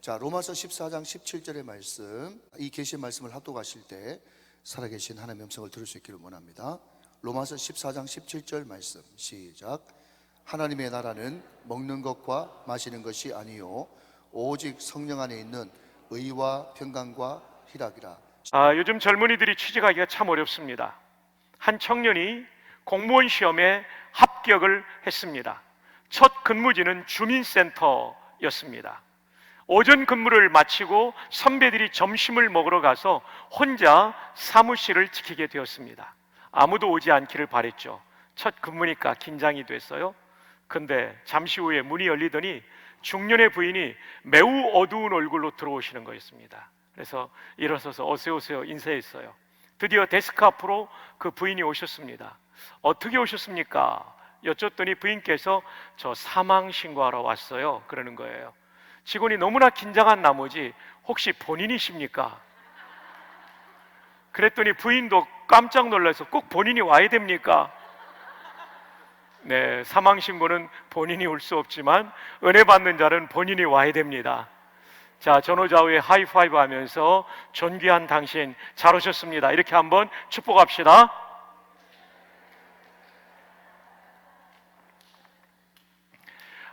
자, 로마서 14장 17절의 말씀, 이 계시의 말씀을 합독하실 때 살아계신 하나님의 음성을 들을 수 있기를 원합니다. 로마서 14장 17절 말씀 시작. 하나님의 나라는 먹는 것과 마시는 것이 아니요 오직 성령 안에 있는 의와 평강과 희락이라. 요즘 젊은이들이 취직하기가 참 어렵습니다. 한 청년이 공무원 시험에 합격을 했습니다. 첫 근무지는 주민센터였습니다. 오전 근무를 마치고 선배들이 점심을 먹으러 가서 혼자 사무실을 지키게 되었습니다. 아무도 오지 않기를 바랬죠. 첫 근무니까 긴장이 됐어요. 근데 잠시 후에 문이 열리더니 중년의 부인이 매우 어두운 얼굴로 들어오시는 거였습니다. 그래서 일어서서 어서 오세요 인사했어요. 드디어 데스크 앞으로 그 부인이 오셨습니다. 어떻게 오셨습니까? 여쭸더니 부인께서 저 사망 신고하러 왔어요 그러는 거예요. 직원이 너무나 긴장한 나머지 혹시 본인이십니까? 그랬더니 부인도 깜짝 놀라서 꼭 본인이 와야 됩니까? 네, 사망 신고는 본인이 올 수 없지만 은혜 받는 자는 본인이 와야 됩니다. 자, 전후좌우에 하이파이브 하면서 존귀한 당신 잘 오셨습니다 이렇게 한번 축복합시다.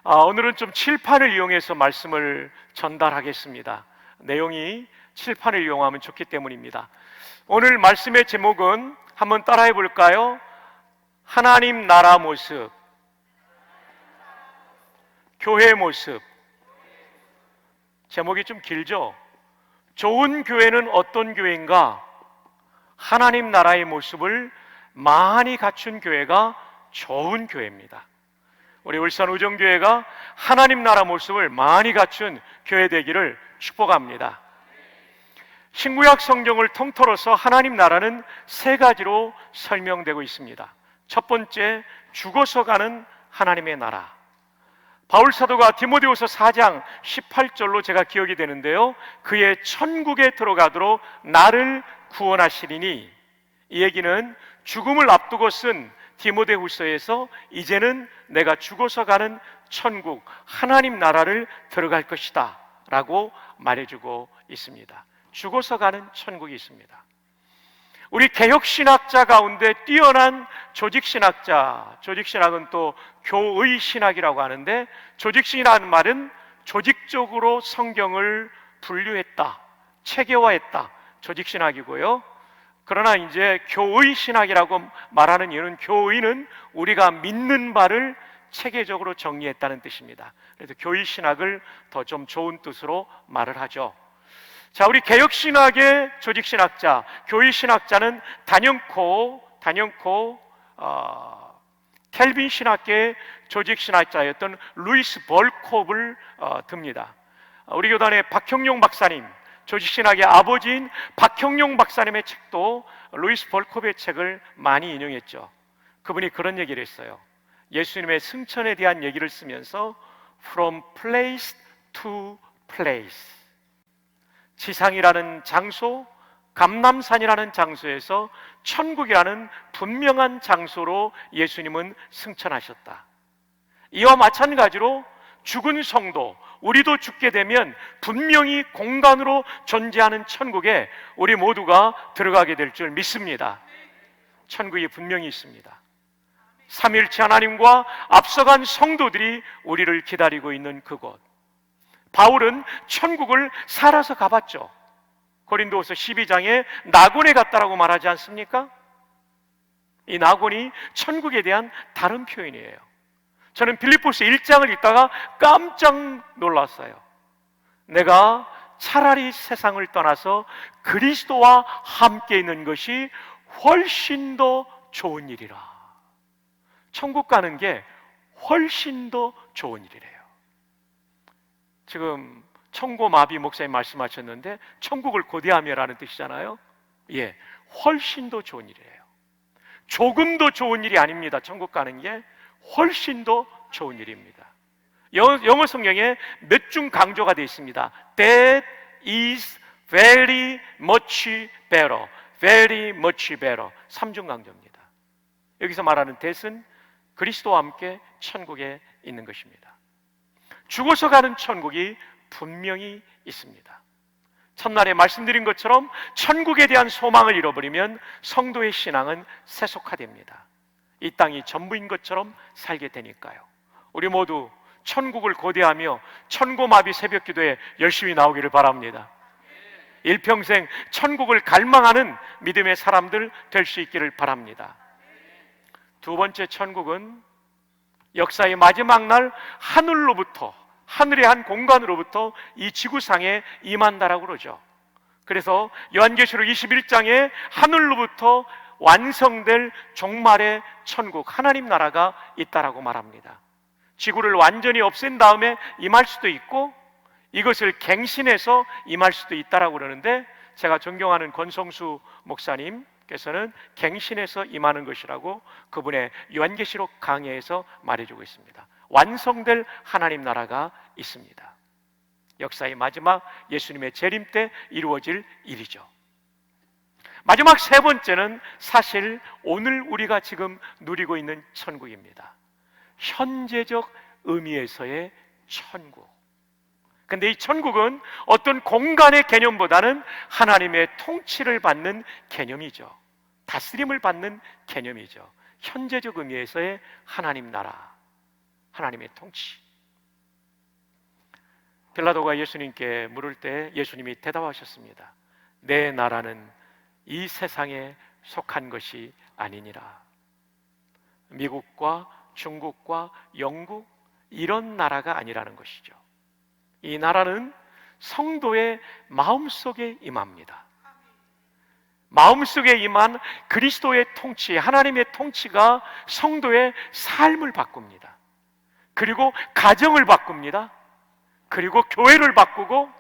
오늘은 좀 칠판을 이용해서 말씀을 전달하겠습니다. 내용이 칠판을 이용하면 좋기 때문입니다. 오늘 말씀의 제목은 한번 따라해 볼까요? 하나님 나라 모습, 교회 모습. 제목이 좀 길죠? 좋은 교회는 어떤 교회인가? 하나님 나라의 모습을 많이 갖춘 교회가 좋은 교회입니다. 우리 울산 우정교회가 하나님 나라 모습을 많이 갖춘 교회 되기를 축복합니다. 신구약 성경을 통틀어서 하나님 나라는 세 가지로 설명되고 있습니다. 첫 번째, 죽어서 가는 하나님의 나라. 바울 사도가 디모데후서 4장 18절로 제가 기억이 되는데요, 그의 천국에 들어가도록 나를 구원하시리니, 이 얘기는 죽음을 앞두고 쓴 디모데후서에서 이제는 내가 죽어서 가는 천국 하나님 나라를 들어갈 것이다 라고 말해주고 있습니다. 죽어서 가는 천국이 있습니다. 우리 개혁신학자 가운데 뛰어난 조직신학자, 조직신학은 또 교의신학이라고 하는데, 조직신학이라는 말은 조직적으로 성경을 분류했다, 체계화했다, 조직신학이고요. 그러나 이제 교의신학이라고 말하는 이유는 교의는 우리가 믿는 바를 체계적으로 정리했다는 뜻입니다. 그래서 교의신학을 더 좀 좋은 뜻으로 말을 하죠. 자, 우리 개혁신학의 조직신학자, 교의신학자는 단연코 켈빈 신학계의 조직신학자였던 루이스 벌콥을 듭니다. 우리 교단의 박형용 박사님, 조직신학의 아버지인 박형용 박사님의 책도 루이스 벌콥의 책을 많이 인용했죠. 그분이 그런 얘기를 했어요. 예수님의 승천에 대한 얘기를 쓰면서 From place to place, 지상이라는 장소, 감람산이라는 장소에서 천국이라는 분명한 장소로 예수님은 승천하셨다. 이와 마찬가지로 죽은 성도, 우리도 죽게 되면 분명히 공간으로 존재하는 천국에 우리 모두가 들어가게 될 줄 믿습니다. 천국이 분명히 있습니다. 삼위일체 하나님과 앞서간 성도들이 우리를 기다리고 있는 그곳. 바울은 천국을 살아서 가봤죠. 고린도후서 12장에 낙원에 갔다라고 말하지 않습니까? 이 낙원이 천국에 대한 다른 표현이에요. 저는 빌립보서 1장을 읽다가 깜짝 놀랐어요. 내가 차라리 세상을 떠나서 그리스도와 함께 있는 것이 훨씬 더 좋은 일이라. 천국 가는 게 훨씬 더 좋은 일이래요. 지금 청고마비 목사님 말씀하셨는데 천국을 고대하며라는 뜻이잖아요. 예, 훨씬 더 좋은 일이에요. 조금 더 좋은 일이 아닙니다. 천국 가는 게 훨씬 더 좋은 일입니다. 영어 성경에 몇 중 강조가 되어 있습니다. That is very much better, very much better. 3중 강조입니다. 여기서 말하는 that은 그리스도와 함께 천국에 있는 것입니다. 죽어서 가는 천국이 분명히 있습니다. 첫날에 말씀드린 것처럼 천국에 대한 소망을 잃어버리면 성도의 신앙은 세속화됩니다. 이 땅이 전부인 것처럼 살게 되니까요. 우리 모두 천국을 고대하며 천고마비 새벽기도에 열심히 나오기를 바랍니다. 일평생 천국을 갈망하는 믿음의 사람들 될 수 있기를 바랍니다. 두 번째 천국은 역사의 마지막 날 하늘로부터, 하늘의 한 공간으로부터 이 지구상에 임한다라고 그러죠. 그래서 요한계시록 21장에 하늘로부터 완성될 종말의 천국, 하나님 나라가 있다라고 말합니다. 지구를 완전히 없앤 다음에 임할 수도 있고 이것을 갱신해서 임할 수도 있다라고 그러는데, 제가 존경하는 권성수 목사님께서는 갱신해서 임하는 것이라고 그분의 요한계시록 강해에서 말해주고 있습니다. 완성될 하나님 나라가 있습니다. 역사의 마지막 예수님의 재림 때 이루어질 일이죠. 마지막 세 번째는 사실 오늘 우리가 지금 누리고 있는 천국입니다. 현재적 의미에서의 천국. 근데 이 천국은 어떤 공간의 개념보다는 하나님의 통치를 받는 개념이죠. 다스림을 받는 개념이죠. 현재적 의미에서의 하나님 나라, 하나님의 통치. 빌라도가 예수님께 물을 때 예수님이 대답하셨습니다. 내 나라는 이 세상에 속한 것이 아니니라. 미국과 중국과 영국 이런 나라가 아니라는 것이죠. 이 나라는 성도의 마음속에 임합니다. 마음속에 임한 그리스도의 통치, 하나님의 통치가 성도의 삶을 바꿉니다. 그리고 가정을 바꿉니다. 그리고 교회를 바꾸고,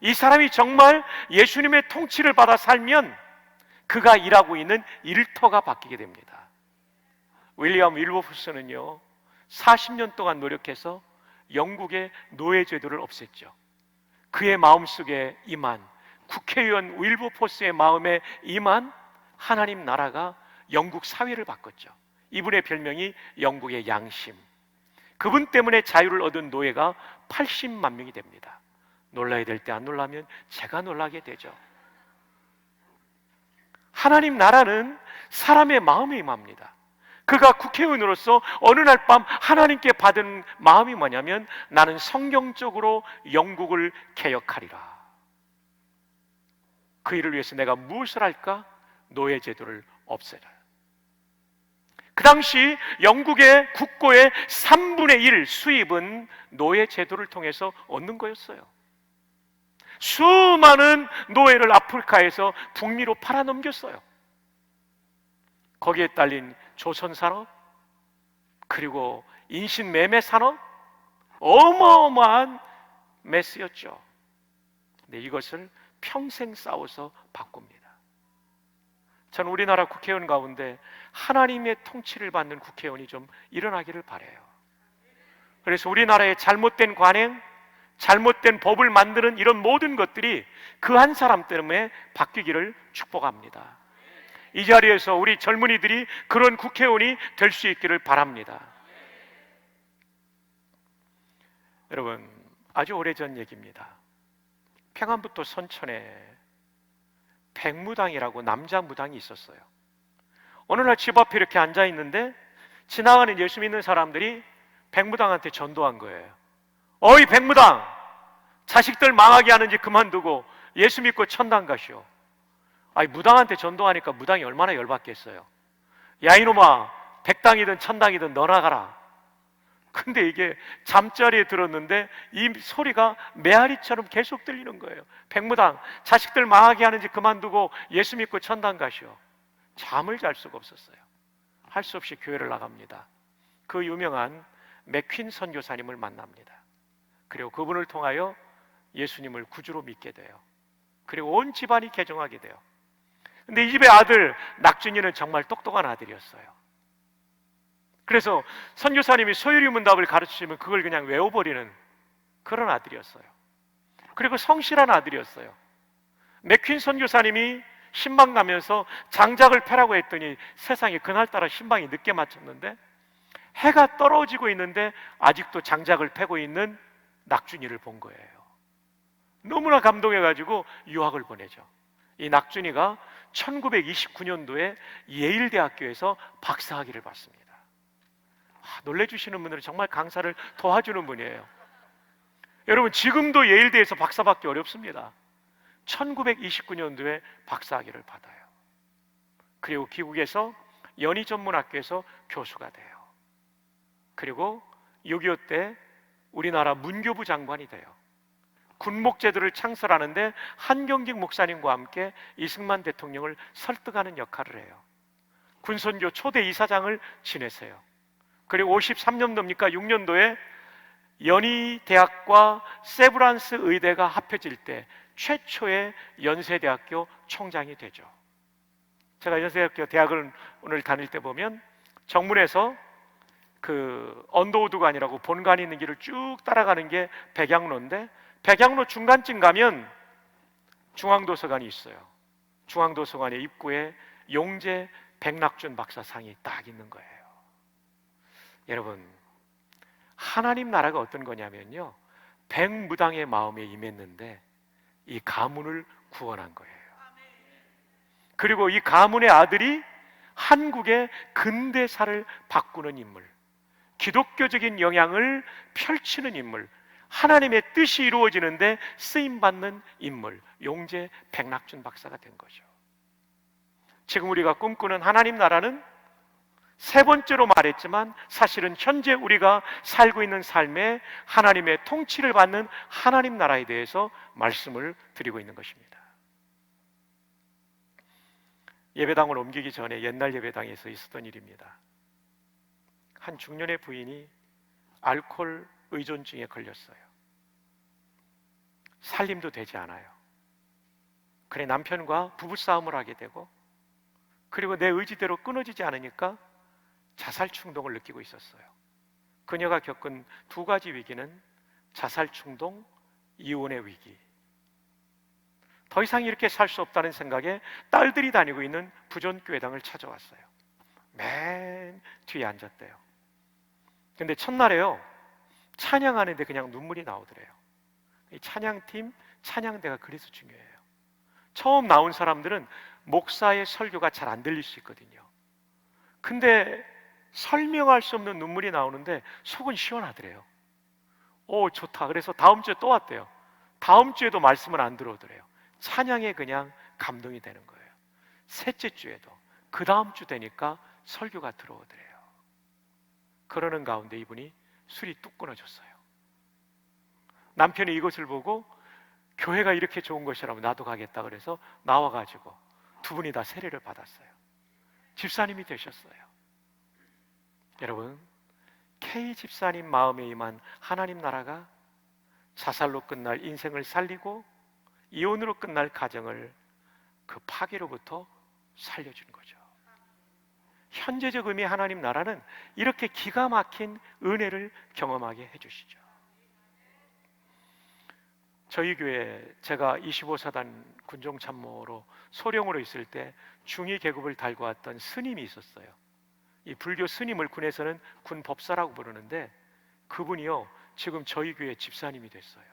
이 사람이 정말 예수님의 통치를 받아 살면 그가 일하고 있는 일터가 바뀌게 됩니다. 윌리엄 윌버포스는요 40년 동안 노력해서 영국의 노예 제도를 없앴죠. 그의 마음속에 임한, 국회의원 윌버포스의 마음에 임한 하나님 나라가 영국 사회를 바꿨죠. 이분의 별명이 영국의 양심. 그분 때문에 자유를 얻은 노예가 80만 명이 됩니다. 놀라야 될 때 안 놀라면 제가 놀라게 되죠. 하나님 나라는 사람의 마음에 임합니다. 그가 국회의원으로서 어느 날 밤 하나님께 받은 마음이 뭐냐면, 나는 성경적으로 영국을 개혁하리라. 그 일을 위해서 내가 무엇을 할까? 노예 제도를 없애라. 그 당시 영국의 국고의 3분의 1 수입은 노예 제도를 통해서 얻는 거였어요. 수많은 노예를 아프리카에서 북미로 팔아넘겼어요. 거기에 딸린 조선산업, 그리고 인신매매 산업, 어마어마한 메스였죠. 근데 이것을 평생 싸워서 바꿉니다. 저는 우리나라 국회의원 가운데 하나님의 통치를 받는 국회의원이 좀 일어나기를 바라요. 그래서 우리나라의 잘못된 관행, 잘못된 법을 만드는 이런 모든 것들이 그 한 사람 때문에 바뀌기를 축복합니다. 이 자리에서 우리 젊은이들이 그런 국회의원이 될 수 있기를 바랍니다. 여러분, 아주 오래전 얘기입니다. 평안부터 선천에 백무당이라고 남자 무당이 있었어요. 어느 날 집 앞에 이렇게 앉아 있는데 지나가는 예수 믿는 사람들이 백무당한테 전도한 거예요. 어이 백무당, 자식들 망하게 하는지 그만두고 예수 믿고 천당 가시오. 아니, 무당한테 전도하니까 무당이 얼마나 열받겠어요. 야 이놈아, 백당이든 천당이든 너나 가라. 근데 이게 잠자리에 들었는데 이 소리가 메아리처럼 계속 들리는 거예요. 백무당, 자식들 망하게 하는지 그만두고 예수 믿고 천당 가시오. 잠을 잘 수가 없었어요. 할 수 없이 교회를 나갑니다. 그 유명한 맥퀸 선교사님을 만납니다. 그리고 그분을 통하여 예수님을 구주로 믿게 돼요. 그리고 온 집안이 개종하게 돼요. 근데 이 집의 아들 낙준이는 정말 똑똑한 아들이었어요. 그래서 선교사님이 소유리 문답을 가르치시면 그걸 그냥 외워버리는 그런 아들이었어요. 그리고 성실한 아들이었어요. 맥퀸 선교사님이 신방 가면서 장작을 패라고 했더니 세상에 그날따라 신방이 늦게 마쳤는데 해가 떨어지고 있는데 아직도 장작을 패고 있는 낙준이를 본 거예요. 너무나 감동해가지고 유학을 보내죠. 이 낙준이가 1929년도에 예일대학교에서 박사학위를 받습니다. 놀래주시는 분들은 정말 강사를 도와주는 분이에요. 여러분, 지금도 예일대에서 박사 받기 어렵습니다. 1929년도에 박사학위를 받아요. 그리고 미국에서 연희전문학교에서 교수가 돼요. 그리고 6.25 때 우리나라 문교부 장관이 돼요. 군목제도를 창설하는데 한경직 목사님과 함께 이승만 대통령을 설득하는 역할을 해요. 군선교 초대 이사장을 지내세요. 그리고 53년도입니까? 6년도에 연희대학과 세브란스 의대가 합해질 때 최초의 연세대학교 총장이 되죠. 제가 연세대학교 대학을 오늘 다닐 때 보면 정문에서 그 언더우드가 아니라고 본관이 있는 길을 쭉 따라가는 게 백양로인데, 백양로 중간쯤 가면 중앙도서관이 있어요. 중앙도서관의 입구에 용재 백낙준 박사상이 딱 있는 거예요. 여러분, 하나님 나라가 어떤 거냐면요, 백무당의 마음에 임했는데 이 가문을 구원한 거예요. 그리고 이 가문의 아들이 한국의 근대사를 바꾸는 인물, 기독교적인 영향을 펼치는 인물, 하나님의 뜻이 이루어지는데 쓰임받는 인물, 용재 백낙준 박사가 된 거죠. 지금 우리가 꿈꾸는 하나님 나라는 세 번째로 말했지만 사실은 현재 우리가 살고 있는 삶에 하나님의 통치를 받는 하나님 나라에 대해서 말씀을 드리고 있는 것입니다. 예배당을 옮기기 전에 옛날 예배당에서 있었던 일입니다. 한 중년의 부인이 알코올 의존증에 걸렸어요. 살림도 되지 않아요. 그래 남편과 부부싸움을 하게 되고, 그리고 내 의지대로 끊어지지 않으니까 자살 충동을 느끼고 있었어요. 그녀가 겪은 두 가지 위기는 자살 충동, 이혼의 위기. 더 이상 이렇게 살 수 없다는 생각에 딸들이 다니고 있는 부전교회당을 찾아왔어요. 맨 뒤에 앉았대요. 근데 첫날에요, 찬양하는데 그냥 눈물이 나오더래요. 이 찬양팀, 찬양대가 그래서 중요해요. 처음 나온 사람들은 목사의 설교가 잘 안 들릴 수 있거든요. 근데 설명할 수 없는 눈물이 나오는데 속은 시원하더래요. 오, 좋다. 그래서 다음 주에 또 왔대요. 다음 주에도 말씀은 안 들어오더래요. 찬양에 그냥 감동이 되는 거예요. 셋째 주에도, 그 다음 주 되니까 설교가 들어오더래요. 그러는 가운데 이분이 술이 뚝 끊어졌어요. 남편이 이것을 보고 교회가 이렇게 좋은 것이라면 나도 가겠다 그래서 나와가지고 두 분이 다 세례를 받았어요. 집사님이 되셨어요. 여러분, K 집사님 마음에 임한 하나님 나라가 자살로 끝날 인생을 살리고 이혼으로 끝날 가정을 그 파괴로부터 살려주는 거죠. 현재적 의미의 하나님 나라는 이렇게 기가 막힌 은혜를 경험하게 해주시죠. 저희 교회, 제가 25사단 군종참모로 소령으로 있을 때 중위 계급을 달고 왔던 스님이 있었어요. 이 불교 스님을 군에서는 군법사라고 부르는데, 그분이요 지금 저희 교회 집사님이 됐어요.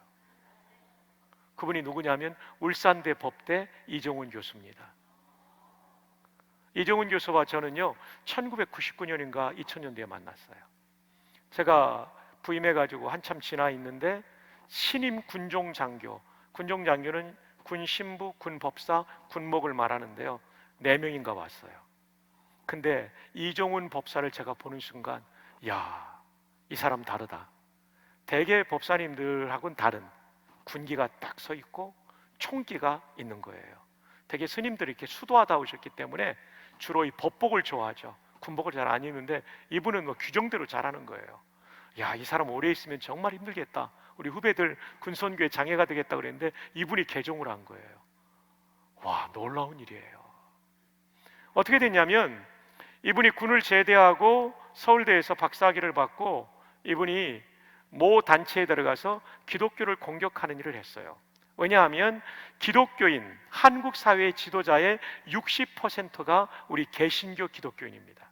그분이 누구냐면 울산대 법대 이종훈 교수입니다. 이종훈 교수와 저는요 1999년인가 2000년도에 만났어요. 제가 부임해가지고 한참 지나 있는데 신임 군종장교, 군종장교는 군신부, 군법사, 군목을 말하는데요 4명인가 왔어요. 근데 이종훈 법사를 제가 보는 순간, 야, 이 사람 다르다. 대개 법사님들하고는 다른 군기가 딱 서 있고 총기가 있는 거예요. 대개 스님들이 이렇게 수도하다 오셨기 때문에 주로 이 법복을 좋아하죠. 군복을 잘 안 입는데 이분은 뭐 규정대로 잘하는 거예요. 야, 이 사람 오래 있으면 정말 힘들겠다. 우리 후배들 군선교회 장애가 되겠다 그랬는데 이분이 개종을 한 거예요. 와, 놀라운 일이에요. 어떻게 됐냐면 이분이 군을 제대하고 서울대에서 박사학위를 받고 이분이 모 단체에 들어가서 기독교를 공격하는 일을 했어요. 왜냐하면 기독교인, 한국 사회의 지도자의 60%가 우리 개신교 기독교인입니다.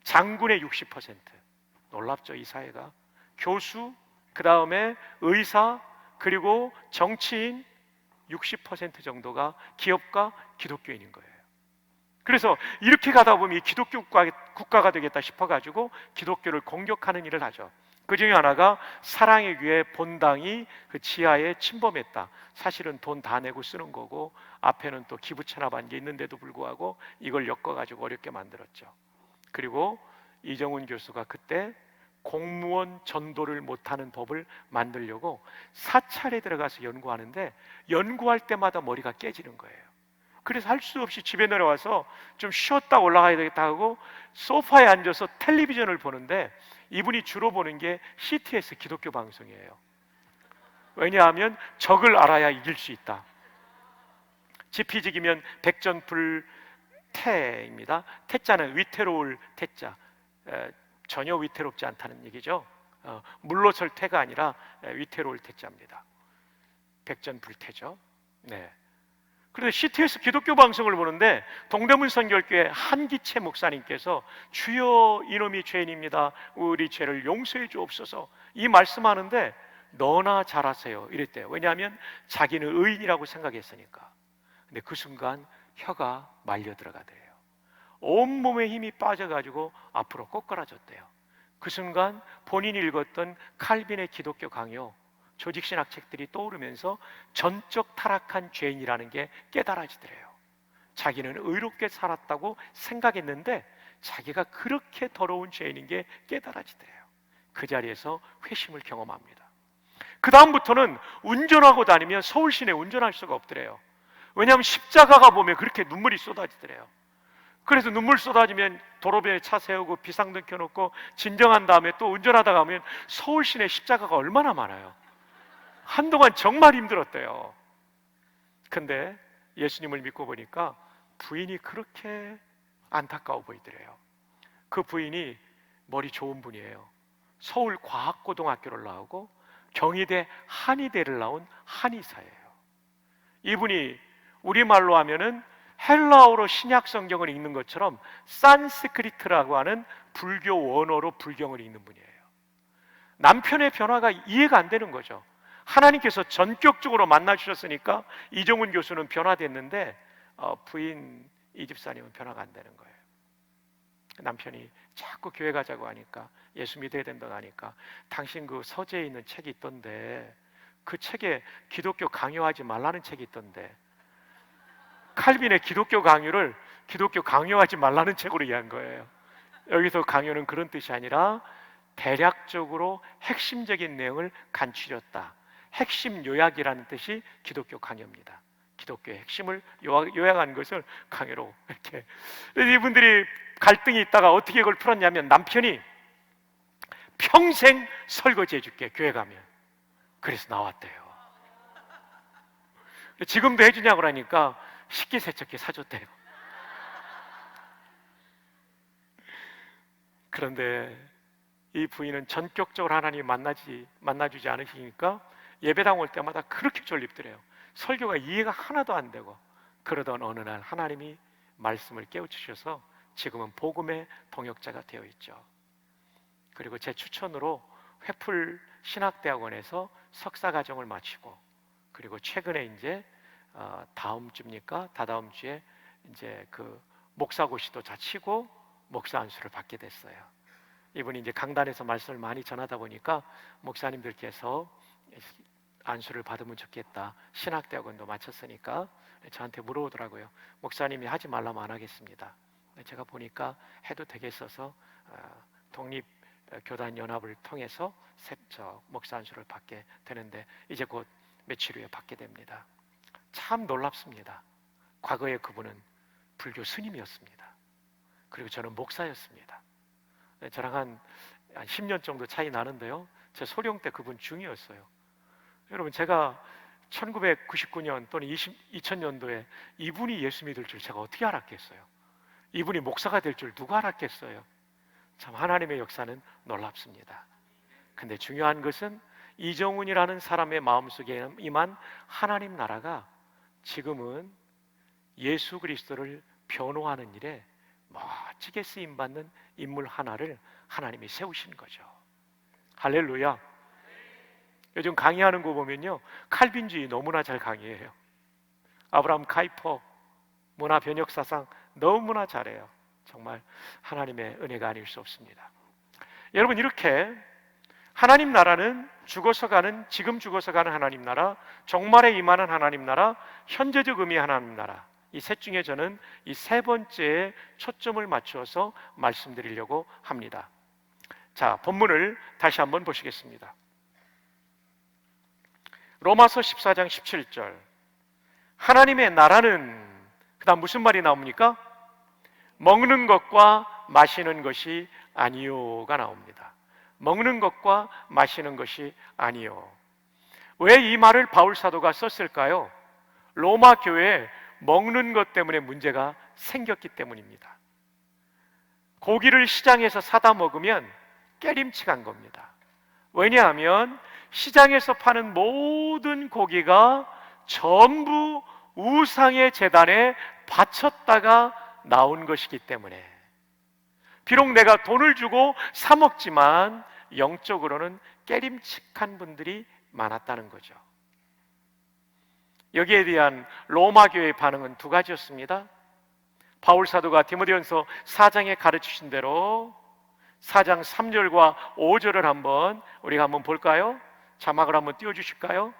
장군의 60%. 놀랍죠, 이 사회가. 교수, 그 다음에 의사, 그리고 정치인, 60% 정도가 기업가 기독교인인 거예요. 그래서 이렇게 가다 보면 이 기독교 국가가 되겠다 싶어가지고 기독교를 공격하는 일을 하죠. 그 중에 하나가 사랑의 교회 본당이 그 지하에 침범했다. 사실은 돈 다 내고 쓰는 거고 앞에는 또 기부 체납한 게 있는데도 불구하고 이걸 엮어가지고 어렵게 만들었죠. 그리고 이정훈 교수가 그때 공무원 전도를 못하는 법을 만들려고 사찰에 들어가서 연구하는데 연구할 때마다 머리가 깨지는 거예요. 그래서 할 수 없이 집에 내려와서 좀 쉬었다 올라가야 되겠다 하고 소파에 앉아서 텔레비전을 보는데 이분이 주로 보는 게 CTS 기독교 방송이에요. 왜냐하면 적을 알아야 이길 수 있다. 지피지기면 백전불태입니다. 태자는 위태로울 태자, 전혀 위태롭지 않다는 얘기죠. 물로설 태가 아니라 위태로울 태자입니다. 백전불태죠. 네. 그래서 CTS 기독교 방송을 보는데 동대문 선결교회 한기채 목사님께서 주여 이놈이 죄인입니다. 우리 죄를 용서해 주옵소서 이 말씀하는데 너나 잘하세요 이랬대요. 왜냐하면 자기는 의인이라고 생각했으니까. 근데 그 순간 혀가 말려 들어가대요. 온몸에 힘이 빠져가지고 앞으로 꼬꾸라졌대요. 그 순간 본인이 읽었던 칼빈의 기독교 강요 조직신학 책들이 떠오르면서 전적 타락한 죄인이라는 게 깨달아지더래요. 자기는 의롭게 살았다고 생각했는데 자기가 그렇게 더러운 죄인인 게 깨달아지더래요. 그 자리에서 회심을 경험합니다. 그 다음부터는 운전하고 다니면 서울 시내 운전할 수가 없더래요. 왜냐하면 십자가가 보면 그렇게 눈물이 쏟아지더래요. 그래서 눈물 쏟아지면 도로변에 차 세우고 비상등 켜놓고 진정한 다음에 또 운전하다 가면 서울 시내 십자가가 얼마나 많아요. 한동안 정말 힘들었대요. 근데 예수님을 믿고 보니까 부인이 그렇게 안타까워 보이더래요. 그 부인이 머리 좋은 분이에요. 서울과학고등학교를 나오고 경희대 한의대를 나온 한의사예요. 이분이 우리말로 하면은 헬라어로 신약 성경을 읽는 것처럼 산스크리트라고 하는 불교 원어로 불경을 읽는 분이에요. 남편의 변화가 이해가 안 되는 거죠. 하나님께서 전격적으로 만나주셨으니까 이정훈 교수는 변화됐는데 부인 이 집사님은 변화가 안 되는 거예요. 남편이 자꾸 교회 가자고 하니까 예수 믿어야 된다고 하니까 당신 그 서재에 있는 책이 있던데 그 책에 기독교 강요하지 말라는 책이 있던데 칼빈의 기독교 강요를 기독교 강요하지 말라는 책으로 이해한 거예요. 여기서 강요는 그런 뜻이 아니라 대략적으로 핵심적인 내용을 간추렸다. 핵심 요약이라는 뜻이 기독교 강요입니다. 기독교의 핵심을 요약한 것을 강요로 이렇게. 이분들이 갈등이 있다가 어떻게 이걸 풀었냐면 남편이 평생 설거지 해줄게 교회 가면. 그래서 나왔대요. 지금도 해주냐고 그러니까 식기세척기 사줬대요. 그런데 이 부인은 전격적으로 하나님 만나주지 않으시니까 예배당 올 때마다 그렇게 졸립더래요. 설교가 이해가 하나도 안 되고. 그러던 어느 날 하나님이 말씀을 깨우치셔서 지금은 복음의 동역자가 되어 있죠. 그리고 제 추천으로 회풀 신학대학원에서 석사과정을 마치고 그리고 최근에 이제 다음 주입니까? 다다음 주에 이제 그 목사고시도 자치고 목사 안수를 받게 됐어요. 이분이 이제 강단에서 말씀을 많이 전하다 보니까 목사님들께서 안수를 받으면 좋겠다. 신학대학원도 마쳤으니까 저한테 물어오더라고요. 목사님이 하지 말라면 안 하겠습니다. 제가 보니까 해도 되겠어서 독립교단연합을 통해서 목사 안수를 받게 되는데 이제 곧 며칠 후에 받게 됩니다. 참 놀랍습니다. 과거에 그분은 불교 스님이었습니다. 그리고 저는 목사였습니다. 저랑 한 10년 정도 차이 나는데요. 제 소령 때 그분 중이었어요. 여러분 제가 1999년 또는 2000년도에 이분이 예수 믿을 줄 제가 어떻게 알았겠어요? 이분이 목사가 될 줄 누가 알았겠어요? 참 하나님의 역사는 놀랍습니다. 근데 중요한 것은 이정훈이라는 사람의 마음속에 임한 하나님 나라가 지금은 예수 그리스도를 변호하는 일에 멋지게 쓰임받는 인물 하나를 하나님이 세우신 거죠. 할렐루야. 요즘 강의하는 거 보면요 칼빈주의 너무나 잘 강의해요. 아브라함 카이퍼 문화 번역 사상 너무나 잘해요. 정말 하나님의 은혜가 아닐 수 없습니다. 여러분, 이렇게 하나님 나라는 지금 죽어서 가는 하나님 나라, 종말에 임하는 하나님 나라, 현재적 의미의 하나님 나라, 이 셋 중에 저는 이 세 번째에 초점을 맞추어서 말씀드리려고 합니다. 자, 본문을 다시 한번 보시겠습니다. 로마서 14장 17절, 하나님의 나라는, 그 다음 무슨 말이 나옵니까? 먹는 것과 마시는 것이 아니요가 나옵니다. 먹는 것과 마시는 것이 아니요. 왜 이 말을 바울 사도가 썼을까요? 로마 교회에 먹는 것 때문에 문제가 생겼기 때문입니다. 고기를 시장에서 사다 먹으면 깨림칙한 겁니다. 왜냐하면 시장에서 파는 모든 고기가 전부 우상의 제단에 바쳤다가 나온 것이기 때문에, 비록 내가 돈을 주고 사 먹지만 영적으로는 깨림칙한 분들이 많았다는 거죠. 여기에 대한 로마 교회의 반응은 두 가지였습니다. 바울 사도가 디모데전서 4장에 가르치신 대로 4장 3절과 5절을 우리가 한번 볼까요? 자막을 한번 띄워주실까요?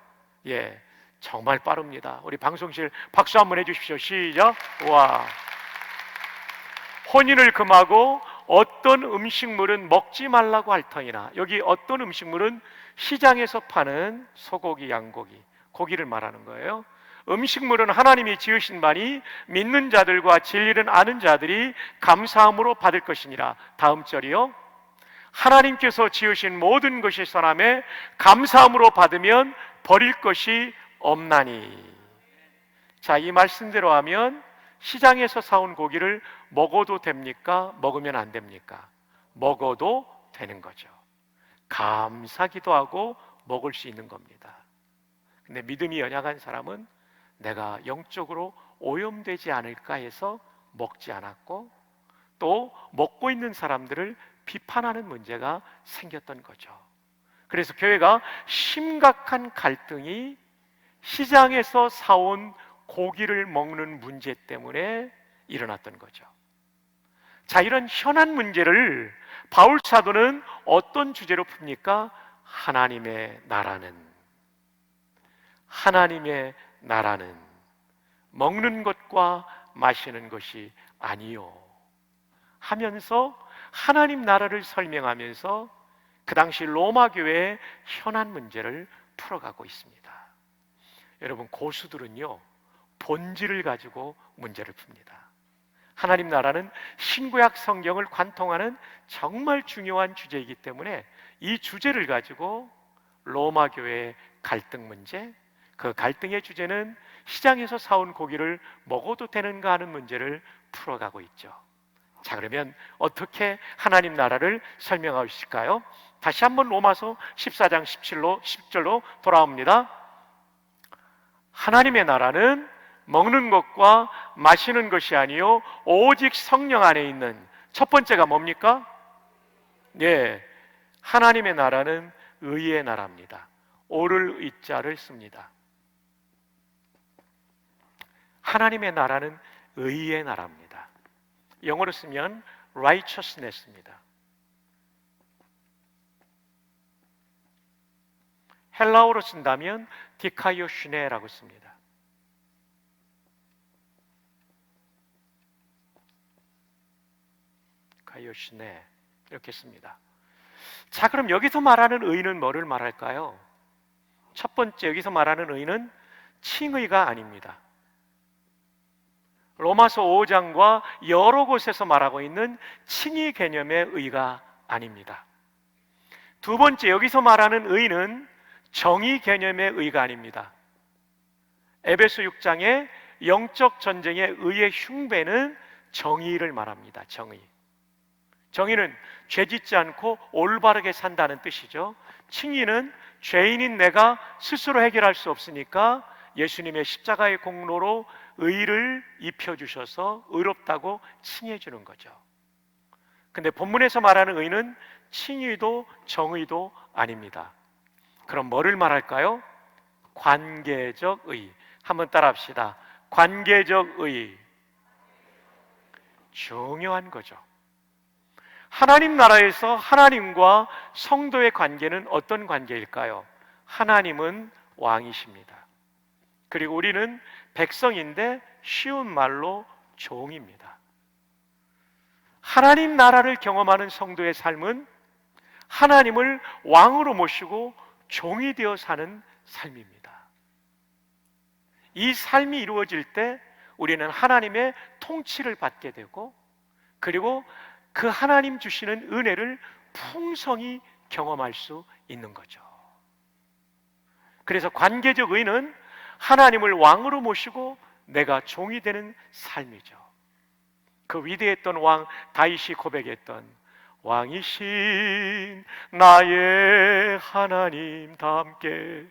예, 정말 빠릅니다. 우리 방송실 박수 한번 해주십시오. 시작. 와. 혼인을 금하고 어떤 음식물은 먹지 말라고 할 터이나, 여기 어떤 음식물은 시장에서 파는 소고기, 양고기, 고기를 말하는 거예요. 음식물은 하나님이 지으신 바니 믿는 자들과 진리를 아는 자들이 감사함으로 받을 것이니라. 다음 절이요, 하나님께서 지으신 모든 것이 선함에 감사함으로 받으면 버릴 것이 없나니. 자, 이 말씀대로 하면 시장에서 사온 고기를 먹어도 됩니까? 먹으면 안 됩니까? 먹어도 되는 거죠. 감사기도 하고 먹을 수 있는 겁니다. 근데 믿음이 연약한 사람은 내가 영적으로 오염되지 않을까 해서 먹지 않았고, 또 먹고 있는 사람들을 비판하는 문제가 생겼던 거죠. 그래서 교회가 심각한 갈등이 시장에서 사온 고기를 먹는 문제 때문에 일어났던 거죠. 자, 이런 현안 문제를 바울 사도는 어떤 주제로 풉니까? 하나님의 나라는 먹는 것과 마시는 것이 아니요 하면서 하나님 나라를 설명하면서 그 당시 로마 교회의 현안 문제를 풀어가고 있습니다. 여러분, 고수들은요, 본질을 가지고 문제를 풉니다. 하나님 나라는 신구약 성경을 관통하는 정말 중요한 주제이기 때문에 이 주제를 가지고 로마 교회의 갈등 문제, 그 갈등의 주제는 시장에서 사온 고기를 먹어도 되는가 하는 문제를 풀어가고 있죠. 자, 그러면 어떻게 하나님 나라를 설명하고 있을까요? 다시 한번 로마서 14장 10절로 돌아옵니다. 하나님의 나라는 먹는 것과 마시는 것이 아니요 오직 성령 안에 있는, 첫 번째가 뭡니까? 예, 하나님의 나라는 의의 나라입니다. 오를 의자를 씁니다. 하나님의 나라는 의의 나라입니다. 영어로 쓰면 righteousness입니다. 헬라어로 쓴다면 디카이오슈네라고 씁니다. 디카이오슈네 이렇게 씁니다. 자, 그럼 여기서 말하는 의는 뭐를 말할까요? 첫 번째, 여기서 말하는 의는 칭의가 아닙니다. 로마서 5장과 여러 곳에서 말하고 있는 칭의 개념의 의가 아닙니다. 두 번째, 여기서 말하는 의는 정의 개념의 의가 아닙니다. 에베소 6장의 영적 전쟁의 의의 흉배는 정의를 말합니다. 정의는 죄 짓지 않고 올바르게 산다는 뜻이죠. 칭의는 죄인인 내가 스스로 해결할 수 없으니까 예수님의 십자가의 공로로 의를 입혀주셔서 의롭다고 칭해주는 거죠. 근데 본문에서 말하는 의는 칭의도 정의도 아닙니다. 그럼 뭐를 말할까요? 관계적 의. 한번 따라 합시다. 관계적 의. 중요한 거죠. 하나님 나라에서 하나님과 성도의 관계는 어떤 관계일까요? 하나님은 왕이십니다. 그리고 우리는 백성인데 쉬운 말로 종입니다. 하나님 나라를 경험하는 성도의 삶은 하나님을 왕으로 모시고 종이 되어 사는 삶입니다. 이 삶이 이루어질 때 우리는 하나님의 통치를 받게 되고, 그리고 그 하나님 주시는 은혜를 풍성히 경험할 수 있는 거죠. 그래서 관계적 의는 하나님을 왕으로 모시고 내가 종이 되는 삶이죠. 그 위대했던 왕 다윗이 고백했던 왕이신 나의 하나님답게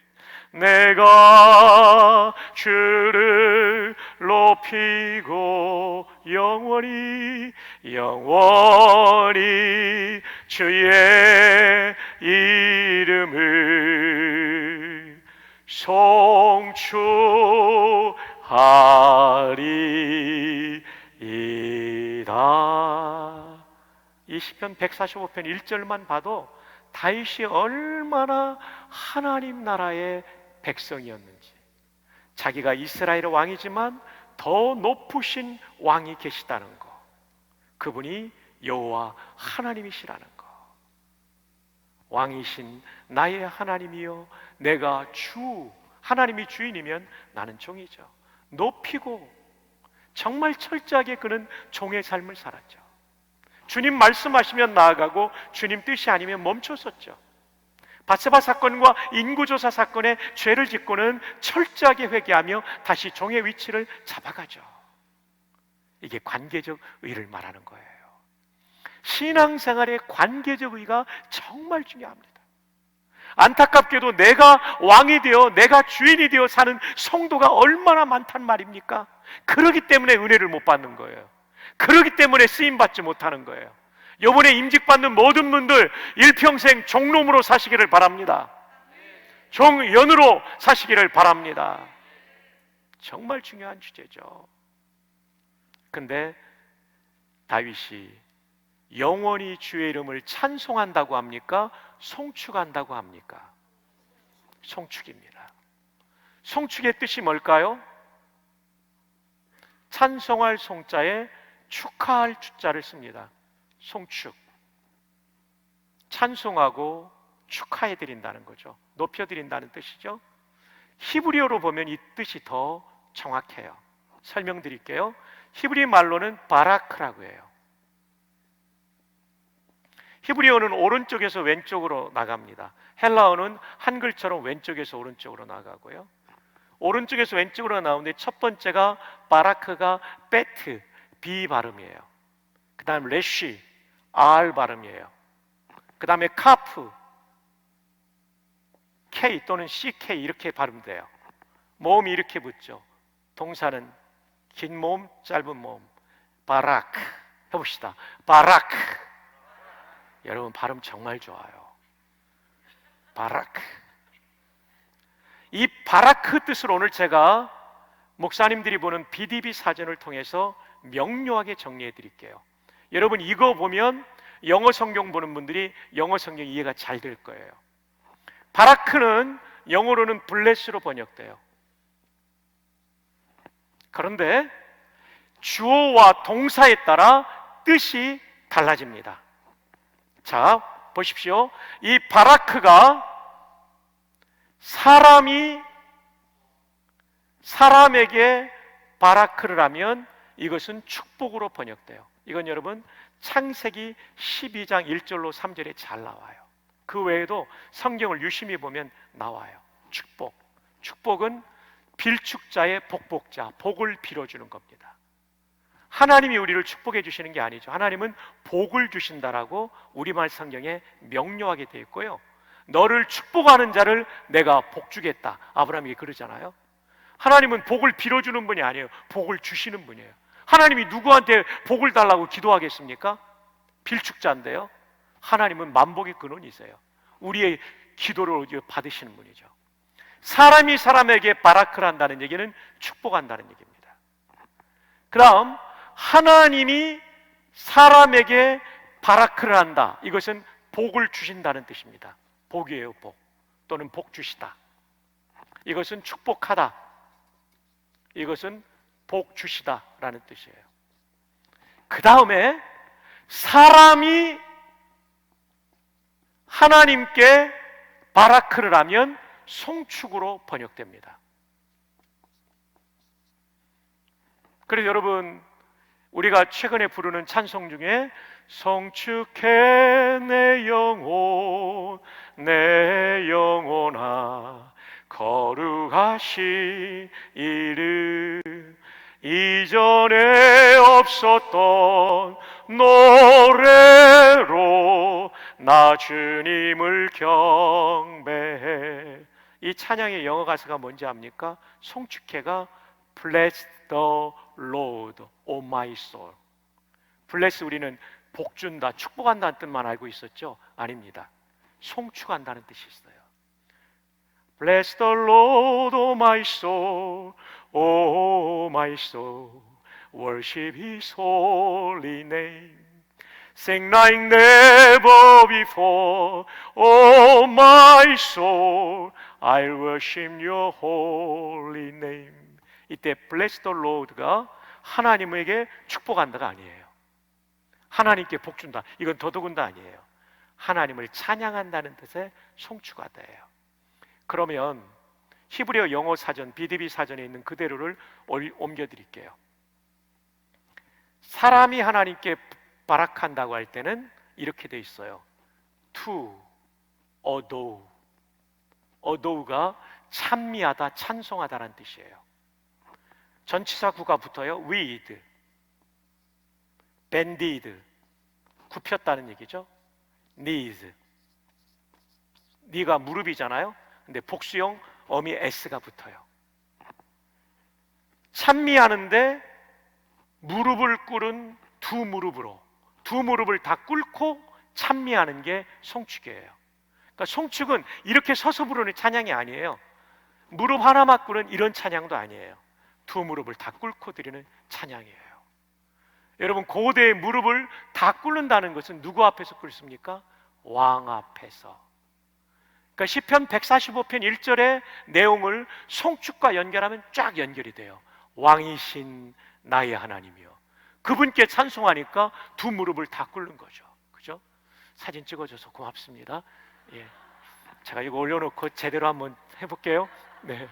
내가 주를 높이고 영원히 주의 이름을 송축하리이다. 이 시편 145편 1절만 봐도 다윗이 얼마나 하나님 나라의 백성이었는지, 자기가 이스라엘의 왕이지만 더 높으신 왕이 계시다는 거, 그분이 여호와 하나님이시라는 거. 왕이신 나의 하나님이여 내가 주, 하나님이 주인이면 나는 종이죠. 높이고 정말 철저하게 그는 종의 삶을 살았죠. 주님 말씀하시면 나아가고 주님 뜻이 아니면 멈췄었죠. 바세바 사건과 인구조사 사건에 죄를 짓고는 철저하게 회개하며 다시 종의 위치를 잡아가죠. 이게 관계적 의를 말하는 거예요. 신앙생활의 관계적 의가 정말 중요합니다. 안타깝게도 내가 왕이 되어 내가 주인이 되어 사는 성도가 얼마나 많단 말입니까? 그러기 때문에 은혜를 못 받는 거예요. 그러기 때문에 쓰임받지 못하는 거예요. 이번에 임직받는 모든 분들 일평생 종놈으로 사시기를 바랍니다. 종연으로 사시기를 바랍니다. 정말 중요한 주제죠. 근데 다윗이 영원히 주의 이름을 찬송한다고 합니까? 송축한다고 합니까? 송축입니다. 송축의 뜻이 뭘까요? 찬송할 송자에 축하할 축자를 씁니다. 송축. 찬송하고 축하해드린다는 거죠. 높여드린다는 뜻이죠. 히브리어로 보면 이 뜻이 더 정확해요. 설명드릴게요. 히브리 말로는 바라크라고 해요. 히브리어는 오른쪽에서 왼쪽으로 나갑니다. 헬라어는 한글처럼 왼쪽에서 오른쪽으로 나가고요. 오른쪽에서 왼쪽으로 나오는데 첫 번째가 바라크가 베트, B 발음이에요. 그 다음 레쉬, R 발음이에요. 그 다음에 카프, K 또는 CK 이렇게 발음돼요. 모음이 이렇게 붙죠. 동사는 긴 모음, 짧은 모음. 바라크 해봅시다. 바라크. 여러분 발음 정말 좋아요. 바라크. 이 바라크 뜻을 오늘 제가 목사님들이 보는 BDB 사전을 통해서 명료하게 정리해 드릴게요. 여러분 이거 보면 영어 성경 보는 분들이 영어 성경 이해가 잘 될 거예요. 바라크는 영어로는 블레스로 번역돼요. 그런데 주어와 동사에 따라 뜻이 달라집니다. 자, 보십시오. 이 바라크가 사람에게 바라크를 하면 이것은 축복으로 번역돼요. 이건 여러분 창세기 12장 1절로 3절에 잘 나와요. 그 외에도 성경을 유심히 보면 나와요. 축복. 축복은 빌축자의 복복자, 복을 빌어주는 겁니다. 하나님이 우리를 축복해 주시는 게 아니죠. 하나님은 복을 주신다라고 우리말 성경에 명료하게 되어 있고요. 너를 축복하는 자를 내가 복 주겠다. 아브라함이 그러잖아요. 하나님은 복을 빌어주는 분이 아니에요. 복을 주시는 분이에요. 하나님이 누구한테 복을 달라고 기도하겠습니까? 빌축자인데요. 하나님은 만복의 근원이세요. 우리의 기도를 받으시는 분이죠. 사람이 사람에게 바라크를 한다는 얘기는 축복한다는 얘기입니다. 그 다음, 하나님이 사람에게 바라크를 한다. 이것은 복을 주신다는 뜻입니다. 복이에요, 복. 또는 복 주시다. 이것은 축복하다. 이것은 복 주시다라는 뜻이에요. 그 다음에 사람이 하나님께 바라크를 하면 송축으로 번역됩니다. 그래서 여러분, 우리가 최근에 부르는 찬송 중에 송축해 내 영혼아 거룩하신 이름 이전에 없었던 노래로 나 주님을 경배해. 이 찬양의 영어 가사가 뭔지 압니까? 송축해가 Bless the Lord, O my soul. Bless, 우리는 복 준다, 축복한다는 뜻만 알고 있었죠? 아닙니다. 송축한다는 뜻이 있어요. Bless the Lord, O my soul, O my soul, worship His holy name. Sing like never before, O my soul, I worship Your holy name. 이때 Bless the Lord가 하나님에게 축복한다가 아니에요. 하나님께 복 준다, 이건 도둑은다 아니에요. 하나님을 찬양한다는 뜻의 송축하다예요. 그러면 히브리어 영어 사전, BDB 사전에 있는 그대로를 옮겨드릴게요. 사람이 하나님께 바락한다고 할 때는 이렇게 돼 있어요. To adore. adore가 찬미하다, 찬송하다라는 뜻이에요. 전치사 구가 붙어요. with, bended, 굽혔다는 얘기죠. knees, knee가 무릎이잖아요. 근데 복수형 어미 s가 붙어요. 찬미하는데 무릎을 꿇은 두 무릎으로, 두 무릎을 다 꿇고 찬미하는 게 송축이에요. 그러니까 송축은 이렇게 서서 부르는 찬양이 아니에요. 무릎 하나만 꿇은 이런 찬양도 아니에요. 두 무릎을 다 꿇고 드리는 찬양이에요. 여러분, 고대의 무릎을 다 꿇는다는 것은 누구 앞에서 꿇습니까? 왕 앞에서. 그러니까 시편 145편 1절의 내용을 송축과 연결하면 쫙 연결이 돼요. 왕이신 나의 하나님이요, 그분께 찬송하니까 두 무릎을 다 꿇는 거죠. 그죠? 사진 찍어줘서 고맙습니다. 예. 제가 이거 올려놓고 제대로 한번 해볼게요. 네.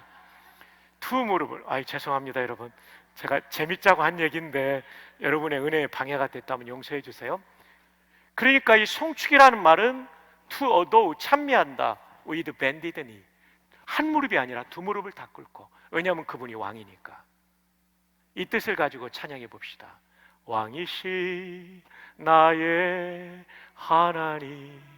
두 무릎을, 죄송합니다 여러분, 제가 재밌자고 한 얘기인데 여러분의 은혜에 방해가 됐다면 용서해 주세요. 그러니까 이 송축이라는 말은 to adore, 찬미한다, with bended knee, 한 무릎이 아니라 두 무릎을 다 꿇고. 왜냐하면 그분이 왕이니까. 이 뜻을 가지고 찬양해 봅시다. 왕이시 나의 하나님,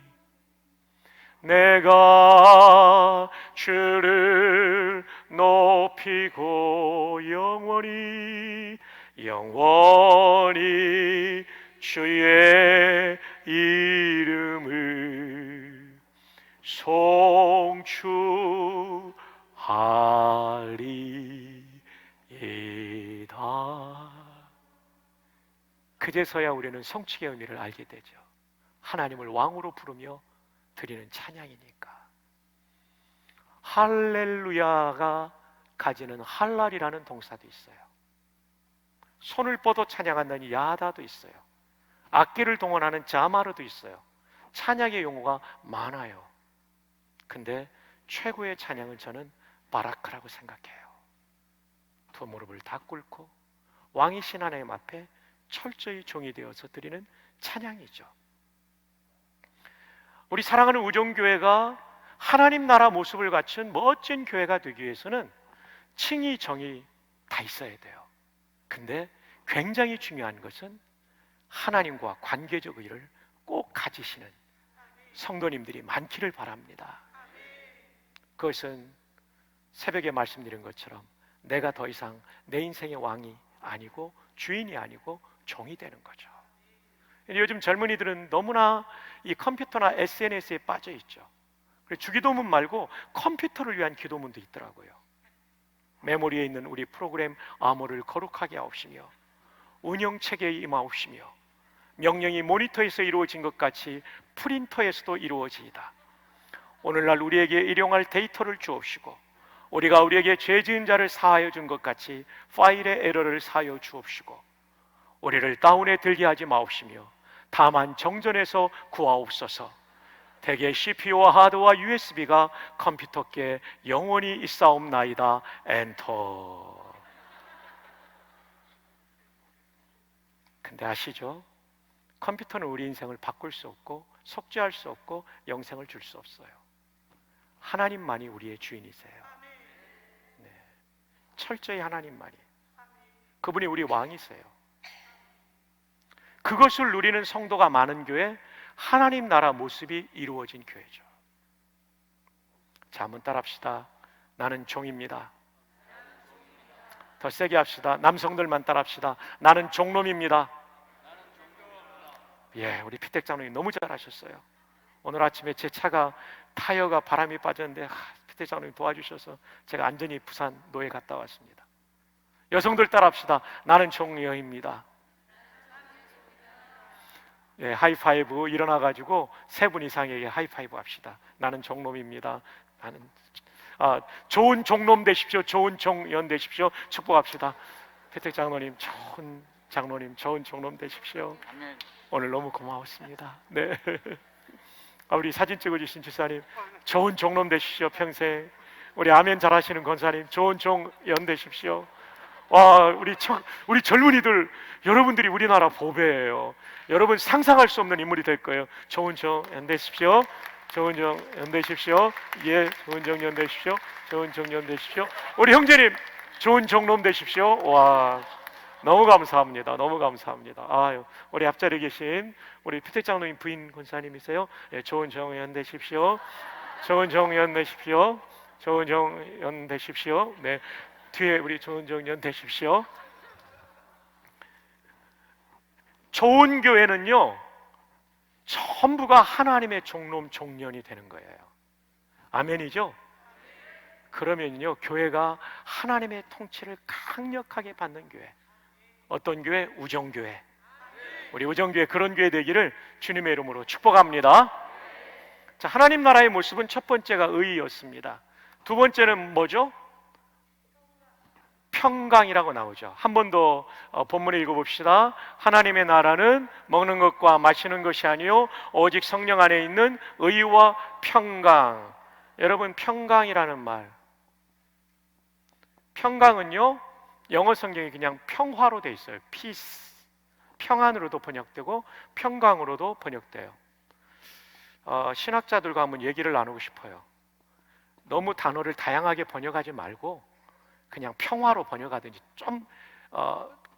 내가 주를 높이고 영원히 주의 이름을 송축하리이다. 그제서야 우리는 송축의 의미를 알게 되죠. 하나님을 왕으로 부르며 드리는 찬양이니까. 할렐루야가 가지는 할랄이라는 동사도 있어요. 손을 뻗어 찬양한다는 야다도 있어요. 악기를 동원하는 자마르도 있어요. 찬양의 용어가 많아요. 근데 최고의 찬양은 저는 바라크라고 생각해요. 두 무릎을 다 꿇고 왕이신 하나님 앞에 철저히 종이 되어서 드리는 찬양이죠. 우리 사랑하는 우정교회가 하나님 나라 모습을 갖춘 멋진 교회가 되기 위해서는 칭의, 정의 다 있어야 돼요. 근데 굉장히 중요한 것은 하나님과 관계적 의를 꼭 가지시는 성도님들이 많기를 바랍니다. 그것은 새벽에 말씀드린 것처럼 내가 더 이상 내 인생의 왕이 아니고 주인이 아니고 종이 되는 거죠. 요즘 젊은이들은 너무나 이 컴퓨터나 SNS에 빠져 있죠. 주기도문 말고 컴퓨터를 위한 기도문도 있더라고요. 메모리에 있는 우리 프로그램 암호를 거룩하게 하옵시며 운영체계에 임하옵시며 명령이 모니터에서 이루어진 것 같이 프린터에서도 이루어지이다. 오늘날 우리에게 일용할 데이터를 주옵시고 우리가 우리에게 죄 지은 자를 사하여 준 것 같이 파일의 에러를 사하여 주옵시고 우리를 다운에 들게 하지 마옵시며 다만 정전에서 구하옵소서. 대개 CPU와 하드와 USB가 컴퓨터께 영원히 있사옵나이다. 엔터. 근데 아시죠? 컴퓨터는 우리 인생을 바꿀 수 없고 속죄할 수 없고 영생을 줄 수 없어요. 하나님만이 우리의 주인이세요. 네. 철저히 하나님만이. 그분이 우리 왕이세요. 그것을 누리는 성도가 많은 교회, 하나님 나라 모습이 이루어진 교회죠. 자, 한번 따라합시다. 나는 종입니다. 더 세게 합시다. 남성들만 따라합시다. 나는 종놈입니다. 예, 우리 피택 장로님 너무 잘하셨어요. 오늘 아침에 제 차가 타이어가 바람이 빠졌는데 피택 장로님 도와주셔서 제가 안전히 부산 노예 갔다 왔습니다. 여성들 따라합시다. 나는 종여입니다. 예, 하이파이브 일어나가지고 세 분 이상에게 하이파이브 합시다. 나는 종놈입니다. 나는 좋은 종놈 되십시오. 좋은 종연 되십시오. 축복합시다. 피택 장로님, 좋은 장로님, 좋은 종놈 되십시오. 오늘 너무 고마웠습니다. 네. 우리 사진 찍어주신 집사님, 좋은 종놈 되십시오. 평생. 우리 아멘 잘하시는 권사님, 좋은 종연 되십시오. 와, 우리 젊은이들, 여러분들이 우리나라 보배예요. 여러분 상상할 수 없는 인물이 될 거예요. 좋은 종연 되십시오. 좋은 종연 되십시오. 예, 좋은 종연 되십시오. 좋은 종연 되십시오. 우리 형제님, 좋은 종놈 되십시오. 와, 너무 감사합니다. 너무 감사합니다. 아유, 우리 앞자리에 계신 우리 피택 장로님 부인 권사님이세요. 예, 좋은 종연 되십시오. 좋은 종연 되십시오. 좋은 종연 되십시오. 네, 뒤에 우리 좋은 종연 되십시오. 좋은 교회는요, 전부가 하나님의 종놈 종년이 되는 거예요. 아멘이죠? 그러면요, 교회가 하나님의 통치를 강력하게 받는 교회. 어떤 교회? 우정교회. 우리 우정교회 그런 교회 되기를 주님의 이름으로 축복합니다. 자, 하나님 나라의 모습은 첫 번째가 의였습니다. 두 번째는 뭐죠? 평강이라고 나오죠. 한 번 더 본문을 읽어봅시다. 하나님의 나라는 먹는 것과 마시는 것이 아니요 오직 성령 안에 있는 의와 평강. 여러분, 평강이라는 말, 평강은요 영어 성경이 그냥 평화로 돼 있어요. peace. 평안으로도 번역되고 평강으로도 번역돼요. 신학자들과 한번 얘기를 나누고 싶어요. 너무 단어를 다양하게 번역하지 말고 그냥 평화로 번역하든지, 좀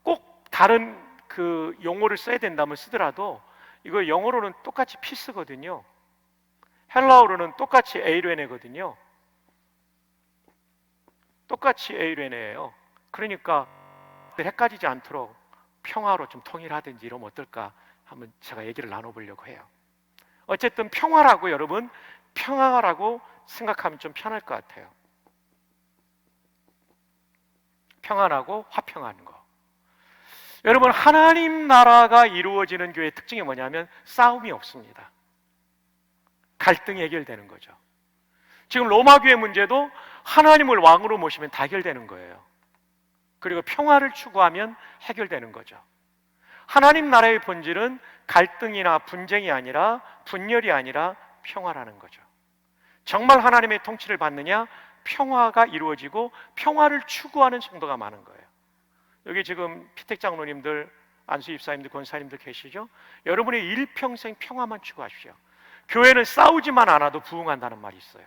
꼭 다른 그 용어를 써야 된다면 쓰더라도 이거 영어로는 똑같이 피스거든요. 헬라어로는 똑같이 에이레네거든요. 똑같이 에이레네예요. 그러니까 헷갈리지 않도록 평화로 좀 통일하든지 이러면 어떨까 한번 제가 얘기를 나눠보려고 해요. 어쨌든 평화라고, 여러분, 평화라고 생각하면 좀 편할 것 같아요. 평안하고 화평한 거. 여러분, 하나님 나라가 이루어지는 교회의 특징이 뭐냐면 싸움이 없습니다. 갈등이 해결되는 거죠. 지금 로마 교회 문제도 하나님을 왕으로 모시면 다 해결되는 거예요. 그리고 평화를 추구하면 해결되는 거죠. 하나님 나라의 본질은 갈등이나 분쟁이 아니라, 분열이 아니라 평화라는 거죠. 정말 하나님의 통치를 받느냐? 평화가 이루어지고 평화를 추구하는 성도가 많은 거예요. 여기 지금 피택 장로님들, 안수 입사님들, 권사님들 계시죠? 여러분의 일평생 평화만 추구하십시오. 교회는 싸우지만 않아도 부흥한다는 말이 있어요.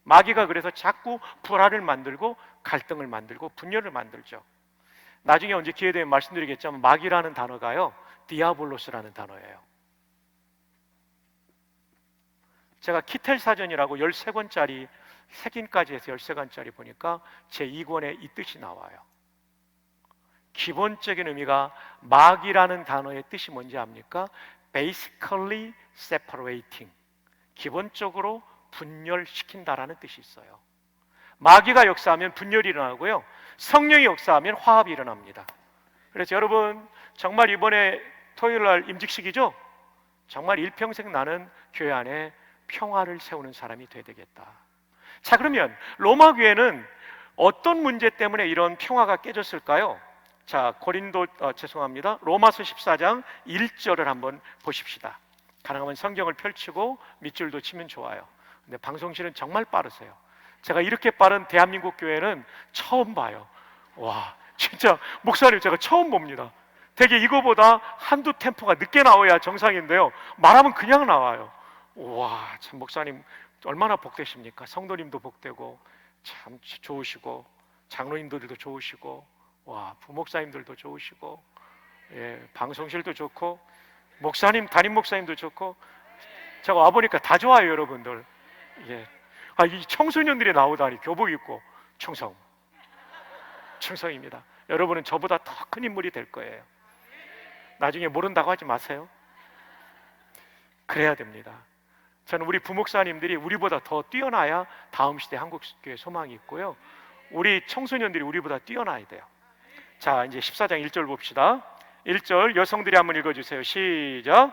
마귀가 그래서 자꾸 불화를 만들고 갈등을 만들고 분열을 만들죠. 나중에 언제 기회 되면 말씀드리겠지만 마귀라는 단어가요, 디아볼로스라는 단어예요. 제가 키텔 사전이라고 13권짜리, 색인까지 해서 13권짜리 보니까 제2권에 이 뜻이 나와요. 기본적인 의미가, 마귀라는 단어의 뜻이 뭔지 압니까? Basically separating. 기본적으로 분열시킨다라는 뜻이 있어요. 마귀가 역사하면 분열이 일어나고요, 성령이 역사하면 화합이 일어납니다. 그래서 여러분 정말 이번에 토요일 날 임직식이죠? 정말 일평생 나는 교회 안에 평화를 세우는 사람이 돼야 되겠다. 자, 그러면 로마 교회는 어떤 문제 때문에 이런 평화가 깨졌을까요? 자, 로마서 14장 1절을 한번 보십시다. 가능하면 성경을 펼치고 밑줄도 치면 좋아요. 근데 방송실은 정말 빠르세요. 제가 이렇게 빠른 대한민국 교회는 처음 봐요. 와, 진짜 목사님 제가 처음 봅니다. 되게 이거보다 한두 템포가 늦게 나와야 정상인데요, 말하면 그냥 나와요. 와, 참 목사님 얼마나 복되십니까? 성도님도 복되고 참 좋으시고, 장로님들도 좋으시고, 와, 부목사님들도 좋으시고, 예, 방송실도 좋고, 목사님, 담임 목사님도 좋고, 제가 와보니까 다 좋아요, 여러분들. 예. 아, 이 청소년들이 나오다니, 교복 입고, 충성입니다. 여러분은 저보다 더 큰 인물이 될 거예요. 나중에 모른다고 하지 마세요. 그래야 됩니다. 저는 우리 부목사님들이 우리보다 더 뛰어나야 다음 시대 한국교회 소망이 있고요, 우리 청소년들이 우리보다 뛰어나야 돼요. 자, 이제 14장 1절 봅시다. 1절 여성들이 한번 읽어주세요. 시작.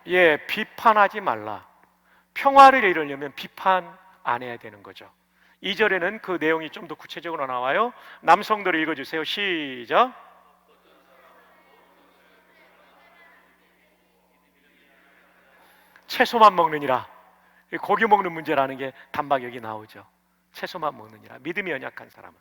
예, 비판하지 말라. 평화를 이루려면 비판 안 해야 되는 거죠. 2절에는 그 내용이 좀 더 구체적으로 나와요. 남성들을 읽어주세요. 시작. 채소만 먹느니라. 고기 먹는 문제라는 게 단박 여기 나오죠. 채소만 먹느니라. 믿음이 연약한 사람은,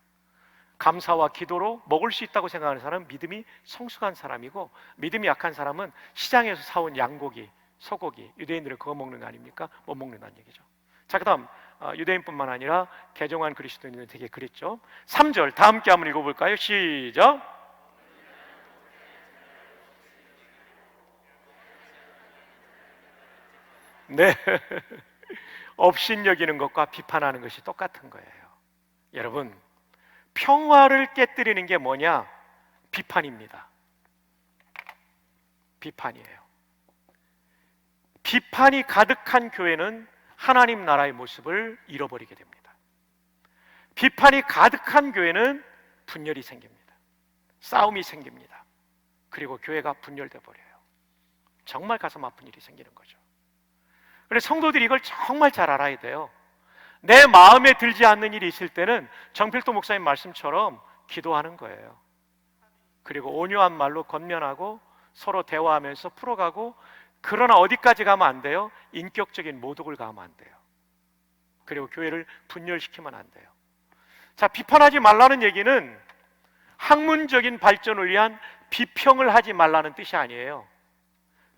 감사와 기도로 먹을 수 있다고 생각하는 사람은 믿음이 성숙한 사람이고, 믿음이 약한 사람은 시장에서 사온 양고기, 소고기, 유대인들은 그거 먹는 거 아닙니까? 못 먹는다는 얘기죠. 자, 그 다음 유대인뿐만 아니라 개종한 그리스도인들은 되게 그랬죠. 3절 다 함께 한번 읽어볼까요? 시작. 네. 업신여기는 것과 비판하는 것이 똑같은 거예요. 여러분, 평화를 깨뜨리는 게 뭐냐? 비판입니다. 비판이에요. 비판이 가득한 교회는 하나님 나라의 모습을 잃어버리게 됩니다. 비판이 가득한 교회는 분열이 생깁니다. 싸움이 생깁니다. 그리고 교회가 분열돼 버려요. 정말 가슴 아픈 일이 생기는 거죠. 그래서 성도들이 이걸 정말 잘 알아야 돼요. 내 마음에 들지 않는 일이 있을 때는 정필도 목사님 말씀처럼 기도하는 거예요. 그리고 온유한 말로 권면하고 서로 대화하면서 풀어가고, 그러나 어디까지 가면 안 돼요? 인격적인 모독을 가면 안 돼요. 그리고 교회를 분열시키면 안 돼요. 자, 비판하지 말라는 얘기는 학문적인 발전을 위한 비평을 하지 말라는 뜻이 아니에요.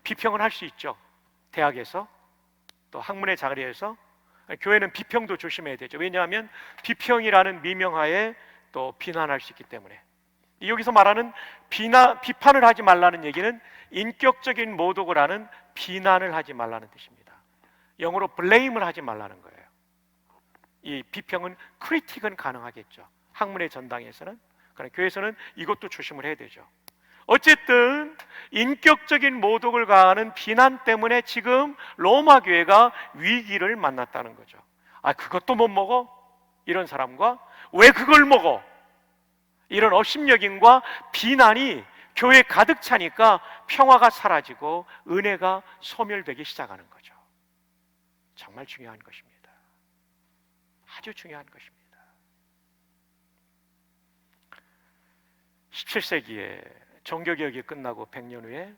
비평을 할 수 있죠. 대학에서, 또 학문의 자리에서. 교회는 비평도 조심해야 되죠. 왜냐하면 비평이라는 미명하에 또 비난할 수 있기 때문에. 여기서 말하는 비판을 하지 말라는 얘기는 인격적인 모독을 하는 비난을 하지 말라는 뜻입니다. 영어로 blame을 하지 말라는 거예요. 이 비평은 크리틱은 가능하겠죠. 학문의 전당에서는. 그러나 교회에서는 이것도 조심을 해야 되죠. 어쨌든 인격적인 모독을 가하는 비난 때문에 지금 로마 교회가 위기를 만났다는 거죠. 아, 그것도 못 먹어? 이런 사람과 왜 그걸 먹어? 이런 업신여김과 비난이 교회에 가득 차니까 평화가 사라지고 은혜가 소멸되기 시작하는 거죠. 정말 중요한 것입니다. 아주 중요한 것입니다. 17세기에 종교개혁이 끝나고 100년 후에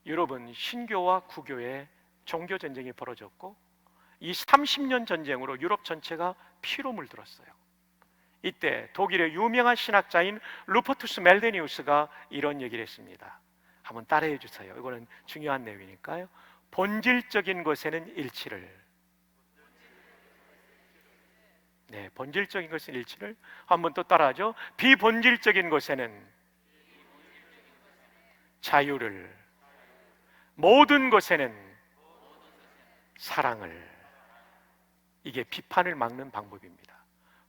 유럽은 신교와 구교의 종교전쟁이 벌어졌고, 이 30년 전쟁으로 유럽 전체가 피로 물들었어요. 이때 독일의 유명한 신학자인 루퍼투스 멜데니우스가 이런 얘기를 했습니다. 한번 따라해 주세요. 이거는 중요한 내용이니까요. 본질적인 것에는 일치를. 네, 본질적인 것은 일치를. 한번 또 따라하죠. 비본질적인 것에는 자유를, 모든 것에는 사랑을. 이게 비판을 막는 방법입니다.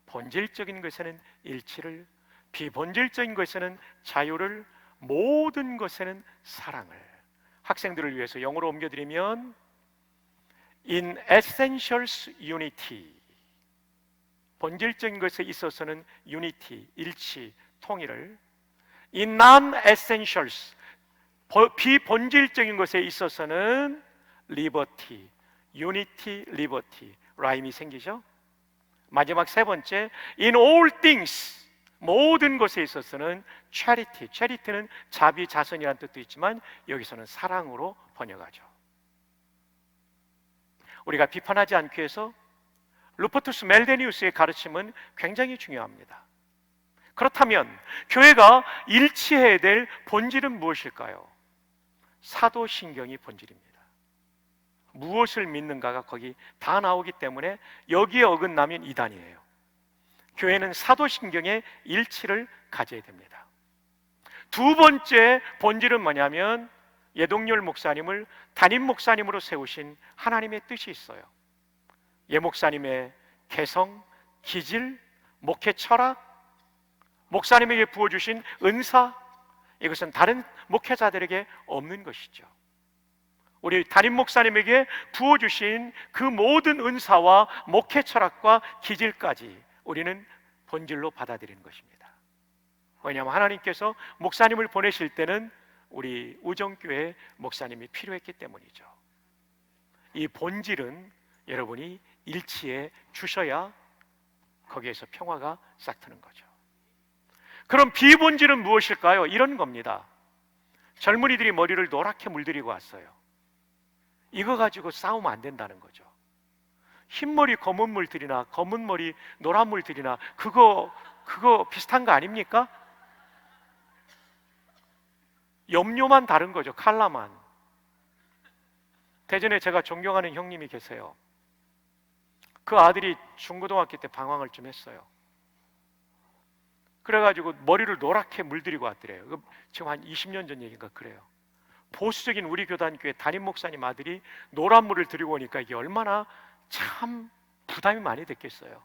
본질적인 것에는 일치를, 비본질적인 것에는 자유를, 모든 것에는 사랑을. 학생들을 위해서 영어로 옮겨드리면 In essentials unity, 본질적인 것에 있어서는 unity, 일치, 통일을, 이 non-essentials, 비본질적인 것에 있어서는 liberty, unity, liberty, 라임이 생기죠. 마지막 세 번째, in all things, 모든 것에 있어서는 charity, charity는 자비, 자선이라는 뜻도 있지만 여기서는 사랑으로 번역하죠. 우리가 비판하지 않기 위해서 루퍼투스 멜데니우스의 가르침은 굉장히 중요합니다. 그렇다면 교회가 일치해야 될 본질은 무엇일까요? 사도신경이 본질입니다. 무엇을 믿는가가 거기 다 나오기 때문에 여기에 어긋나면 이단이에요. 교회는 사도신경의 일치를 가져야 됩니다. 두 번째 본질은 뭐냐면 예동열 목사님을 담임 목사님으로 세우신 하나님의 뜻이 있어요. 예 목사님의 개성, 기질, 목회 철학, 목사님에게 부어주신 은사, 이것은 다른 목회자들에게 없는 것이죠. 우리 담임 목사님에게 부어주신 그 모든 은사와 목회 철학과 기질까지 우리는 본질로 받아들이는 것입니다. 왜냐하면 하나님께서 목사님을 보내실 때는 우리 우정교회 목사님이 필요했기 때문이죠. 이 본질은 여러분이 일치해 주셔야 거기에서 평화가 싹 트는 거죠. 그럼 비본질은 무엇일까요? 이런 겁니다. 젊은이들이 머리를 노랗게 물들이고 왔어요. 이거 가지고 싸우면 안 된다는 거죠. 흰머리 검은 물들이나 검은 머리 노란 물들이나 그거 비슷한 거 아닙니까? 염료만 다른 거죠. 컬러만. 대전에 제가 존경하는 형님이 계세요. 그 아들이 중고등학교 때 방황을 좀 했어요. 그래가지고 머리를 노랗게 물들이고 왔더래요. 지금 한 20년 전 얘기인가 그래요. 보수적인 우리 교단교회 담임 목사님 아들이 노란 물을 들이고 오니까 이게 얼마나 참 부담이 많이 됐겠어요.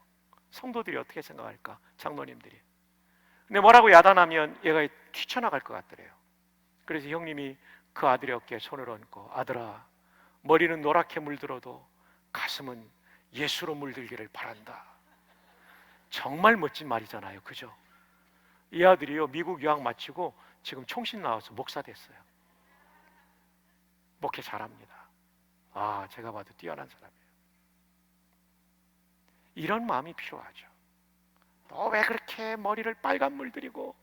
성도들이 어떻게 생각할까? 장로님들이. 근데 뭐라고 야단하면 얘가 튀쳐나갈 것 같더래요. 그래서 형님이 그 아들의 어깨에 손을 얹고, 아들아, 머리는 노랗게 물들어도 가슴은 예수로 물들기를 바란다. 정말 멋진 말이잖아요. 그죠? 이 아들이요, 미국 유학 마치고 지금 총신 나와서 목사 됐어요. 목회 잘합니다. 아, 제가 봐도 뛰어난 사람이에요. 이런 마음이 필요하죠. 너 왜 그렇게 머리를 빨간 물들이고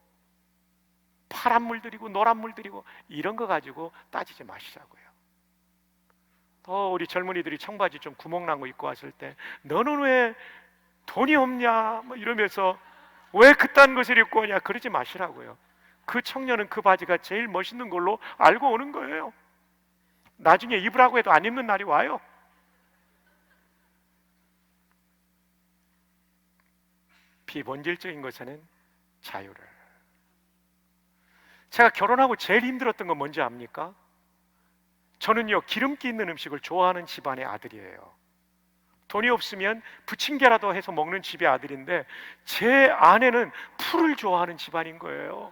파란 물들이고 노란 물들이고 이런 거 가지고 따지지 마시자고요. 우리 젊은이들이 청바지 좀 구멍 난 거 입고 왔을 때 너는 왜 돈이 없냐 뭐 이러면서 왜 그딴 것을 입고 오냐 그러지 마시라고요. 그 청년은 그 바지가 제일 멋있는 걸로 알고 오는 거예요. 나중에 입으라고 해도 안 입는 날이 와요. 비본질적인 것에는 자유를. 제가 결혼하고 제일 힘들었던 건 뭔지 압니까? 저는요, 기름기 있는 음식을 좋아하는 집안의 아들이에요. 돈이 없으면 부침개라도 해서 먹는 집의 아들인데 제 아내는 풀을 좋아하는 집안인 거예요.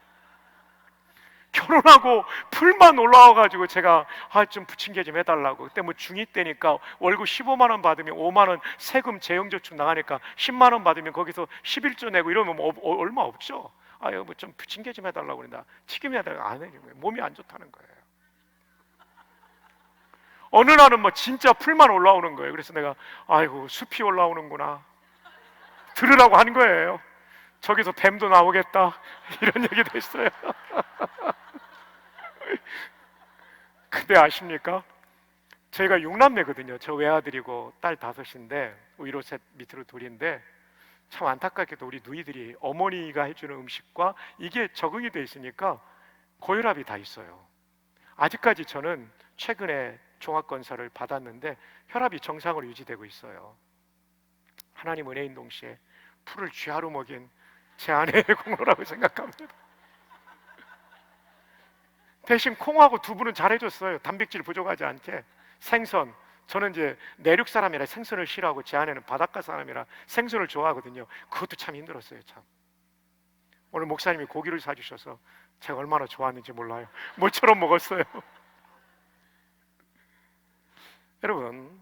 결혼하고 풀만 올라와가지고 제가 좀 부침개 좀 해달라고. 그때 뭐 중2 때니까 월급 15만 원 받으면 5만 원 세금 재형저축 나가니까 10만 원 받으면 거기서 11조 내고 이러면 뭐 얼마 없죠. 뭐 좀 부침개 좀 해달라고 그런다. 튀김 해달라고 안 해주는 거예요. 몸이 안 좋다는 거예요. 어느 날은 뭐 진짜 풀만 올라오는 거예요. 그래서 내가 아이고 숲이 올라오는구나 들으라고 한 거예요. 저기서 뱀도 나오겠다 이런 얘기도 했어요. 근데 아십니까? 저희가 6남매거든요. 저 외아들이고 딸 5인데 위로 셋 밑으로 둘인데 참 안타깝게도 우리 누이들이 어머니가 해주는 음식과 이게 적응이 돼 있으니까 고혈압이 다 있어요. 아직까지 저는 최근에 종합검사를 받았는데 혈압이 정상으로 유지되고 있어요. 하나님 은혜인 동시에 풀을 쥐하로 먹인 제 아내의 공로라고 생각합니다. 대신 콩하고 두부는 잘해줬어요. 단백질 부족하지 않게. 생선, 저는 이제 내륙 사람이라 생선을 싫어하고 제 아내는 바닷가 사람이라 생선을 좋아하거든요. 그것도 참 힘들었어요. 참. 오늘 목사님이 고기를 사주셔서 제가 얼마나 좋았는지 몰라요. 모처럼 먹었어요. 여러분,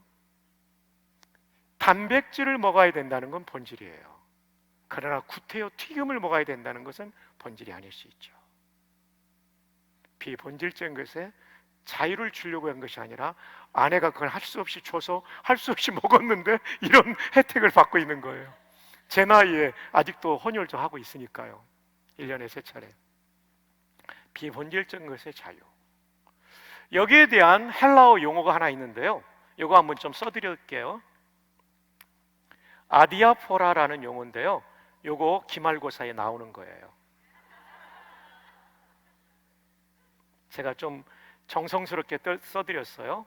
단백질을 먹어야 된다는 건 본질이에요. 그러나 구태여 튀김을 먹어야 된다는 것은 본질이 아닐 수 있죠. 비본질적인 것에 자유를 주려고 한 것이 아니라 아내가 그걸 할 수 없이 줘서 할 수 없이 먹었는데 이런 혜택을 받고 있는 거예요. 제 나이에 아직도 혼혈도 하고 있으니까요. 1년에 3차례. 비본질적인 것의 자유. 여기에 대한 헬라어 용어가 하나 있는데요. 이거 한번 좀 써드릴게요. 아디아포라라는 용어인데요. 요거 기말고사에 나오는 거예요. 제가 좀 정성스럽게 써드렸어요.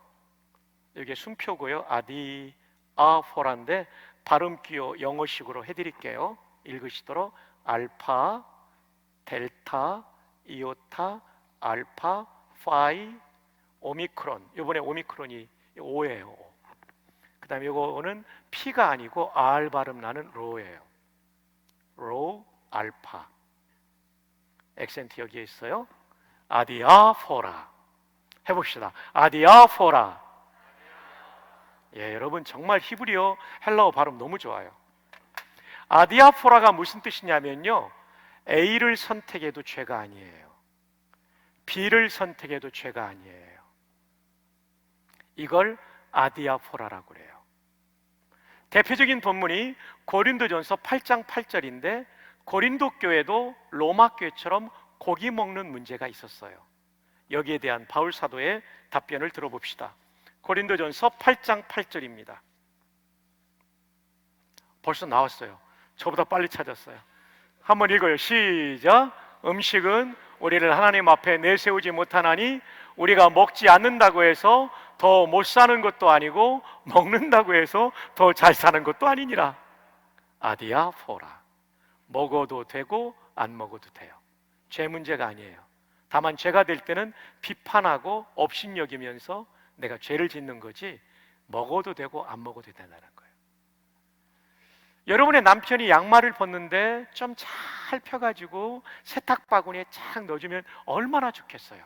이게 순표고요. 아디아포라인데 발음 기호 영어식으로 해드릴게요. 읽으시도록 알파, 델타, 이오타, 알파, 파이, 오미크론. 이번에 오미크론이 O예요. 그 다음에 이거는 P가 아니고 R 발음 나는 로예요. 로, 알파. 액센트 여기에 있어요. 아디아포라. 해봅시다. 아디아포라. 예, 여러분 정말 히브리어 헬라어 발음 너무 좋아요. 아디아포라가 무슨 뜻이냐면요, A를 선택해도 죄가 아니에요. B를 선택해도 죄가 아니에요. 이걸 아디아포라라고 그래요. 대표적인 본문이 고린도전서 8장 8절인데 고린도 교회도 로마 교회처럼 고기 먹는 문제가 있었어요. 여기에 대한 바울 사도의 답변을 들어봅시다. 고린도전서 8장 8절입니다. 벌써 나왔어요. 저보다 빨리 찾았어요. 한번 읽어요. 시작. 음식은 우리를 하나님 앞에 내세우지 못하나니 우리가 먹지 않는다고 해서 더 못 사는 것도 아니고 먹는다고 해서 더 잘 사는 것도 아니니라. 아디아포라. 먹어도 되고 안 먹어도 돼요. 죄 문제가 아니에요. 다만 죄가 될 때는 비판하고 업신여기면서 내가 죄를 짓는 거지, 먹어도 되고 안 먹어도 된다는 거예요. 여러분의 남편이 양말을 벗는데 좀 잘 펴가지고 세탁바구니에 착 넣어주면 얼마나 좋겠어요.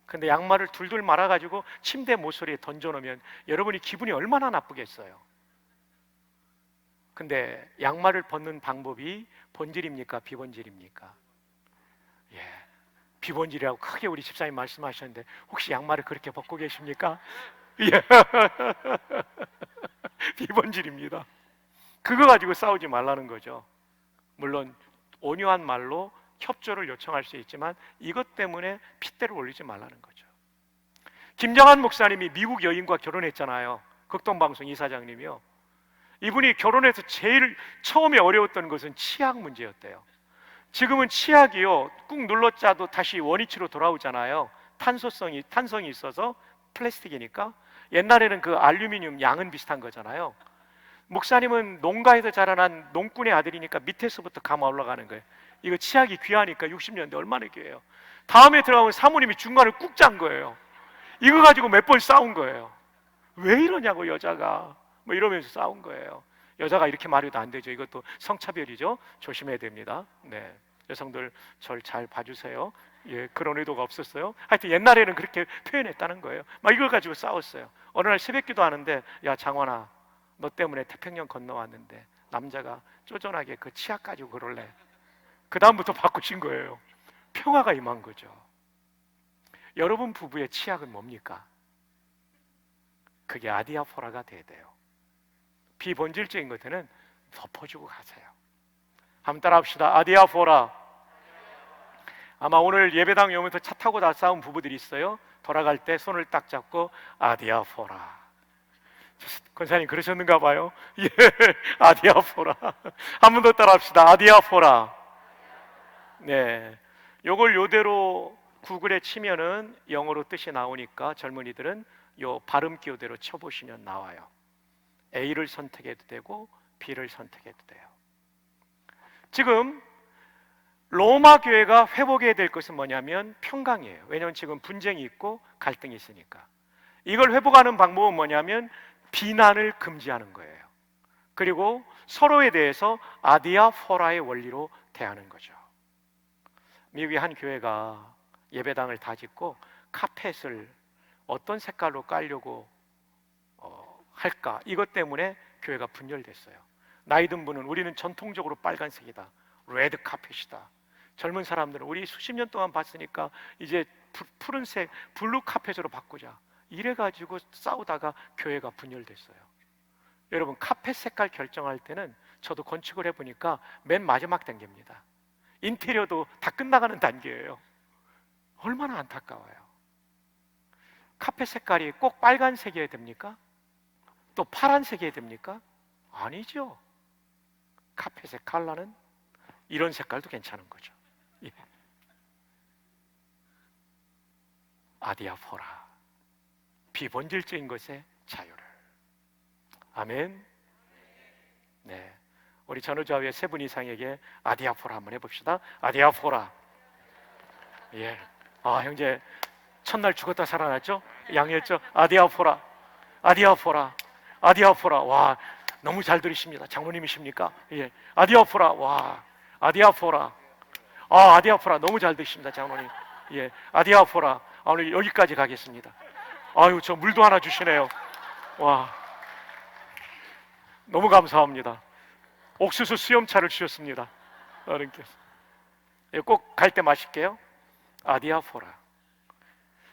근데 양말을 둘둘 말아가지고 침대 모서리에 던져놓으면 여러분이 기분이 얼마나 나쁘겠어요. 근데 양말을 벗는 방법이 본질입니까? 비본질입니까? 예, 비본질이라고 크게 우리 집사님 말씀하셨는데 혹시 양말을 그렇게 벗고 계십니까? 예. 비본질입니다. 그거 가지고 싸우지 말라는 거죠. 물론 온유한 말로 협조를 요청할 수 있지만 이것 때문에 핏대를 올리지 말라는 거죠. 김정한 목사님이 미국 여인과 결혼했잖아요. 극동방송 이사장님이요. 이분이 결혼해서 제일 처음에 어려웠던 것은 치약 문제였대요. 지금은 치약이요, 꾹 눌러짜도 다시 원위치로 돌아오잖아요. 탄성이 있어서 플라스틱이니까. 옛날에는 그 알루미늄 양은 비슷한 거잖아요. 목사님은 농가에서 자라난 농꾼의 아들이니까 밑에서부터 감아 올라가는 거예요. 이거 치약이 귀하니까 60년대 얼마나 귀해요. 다음에 들어가면 사모님이 중간을 꾹 짠 거예요. 이거 가지고 몇 번 싸운 거예요. 왜 이러냐고 여자가, 뭐 이러면서 싸운 거예요. 여자가 이렇게 말해도 안 되죠. 이것도 성차별이죠. 조심해야 됩니다. 네, 여성들 절 잘 봐주세요. 예, 그런 의도가 없었어요. 하여튼 옛날에는 그렇게 표현했다는 거예요. 막 이걸 가지고 싸웠어요. 어느 날 새벽기도 하는데, 야 장원아, 너 때문에 태평양 건너왔는데 남자가 쪼잔하게 그 치약 가지고 그럴래? 그 다음부터 바꾸신 거예요. 평화가 임한 거죠. 여러분 부부의 치약은 뭡니까? 그게 아디아포라가 돼야 돼요. 비본질적인 것들은 덮어주고 가세요. 한번 따라합시다. 아디아포라. 아마 오늘 예배당 오면서 차 타고 다 싸운 부부들이 있어요. 돌아갈 때 손을 딱 잡고 아디아포라. 권사님 그러셨는가 봐요. 예, 아디아포라. 한 번 더 따라합시다. 아디아포라. 네, 요걸 요대로 구글에 치면은 영어로 뜻이 나오니까 젊은이들은 요 발음 기호대로 쳐보시면 나와요. A를 선택해도 되고 B를 선택해도 돼요. 지금 로마 교회가 회복해야 될 것은 뭐냐면 평강이에요. 왜냐하면 지금 분쟁이 있고 갈등이 있으니까. 이걸 회복하는 방법은 뭐냐면 비난을 금지하는 거예요. 그리고 서로에 대해서 아디아포라의 원리로 대하는 거죠. 미국의 한 교회가 예배당을 다 짓고 카펫을 어떤 색깔로 깔려고 할까? 이것 때문에 교회가 분열됐어요. 나이 든 분은 우리는 전통적으로 빨간색이다, 레드 카펫이다. 젊은 사람들은 우리 수십 년 동안 봤으니까 이제 푸른색 블루 카펫으로 바꾸자, 이래가지고 싸우다가 교회가 분열됐어요. 여러분, 카펫 색깔 결정할 때는 저도 건축을 해보니까 맨 마지막 단계입니다. 인테리어도 다 끝나가는 단계예요. 얼마나 안타까워요. 카펫 색깔이 꼭 빨간색이어야 됩니까? 또 파란색이어야 됩니까? 아니죠. 카펫의 컬러는 이런 색깔도 괜찮은 거죠. 예. 아디아포라, 비본질적인 것의 자유를. 아멘. 네, 우리 전우좌우의 세 분 이상에게 아디아포라 한번 해봅시다. 아디아포라. 예. 아, 형제 첫날 죽었다 살아났죠? 양이었죠? 아디아포라, 아디아포라, 아디아포라. 와, 너무 잘 들으십니다. 장로님이십니까? 예. 아디아포라. 와, 아디아포라. 아, 아디아포라 너무 잘 들으십니다, 장로님. 예. 아디아포라. 아, 오늘 여기까지 가겠습니다. 아유, 저 물도 하나 주시네요. 와, 너무 감사합니다. 옥수수 수염차를 주셨습니다, 어른께서. 예, 꼭 갈 때 마실게요. 아디아포라.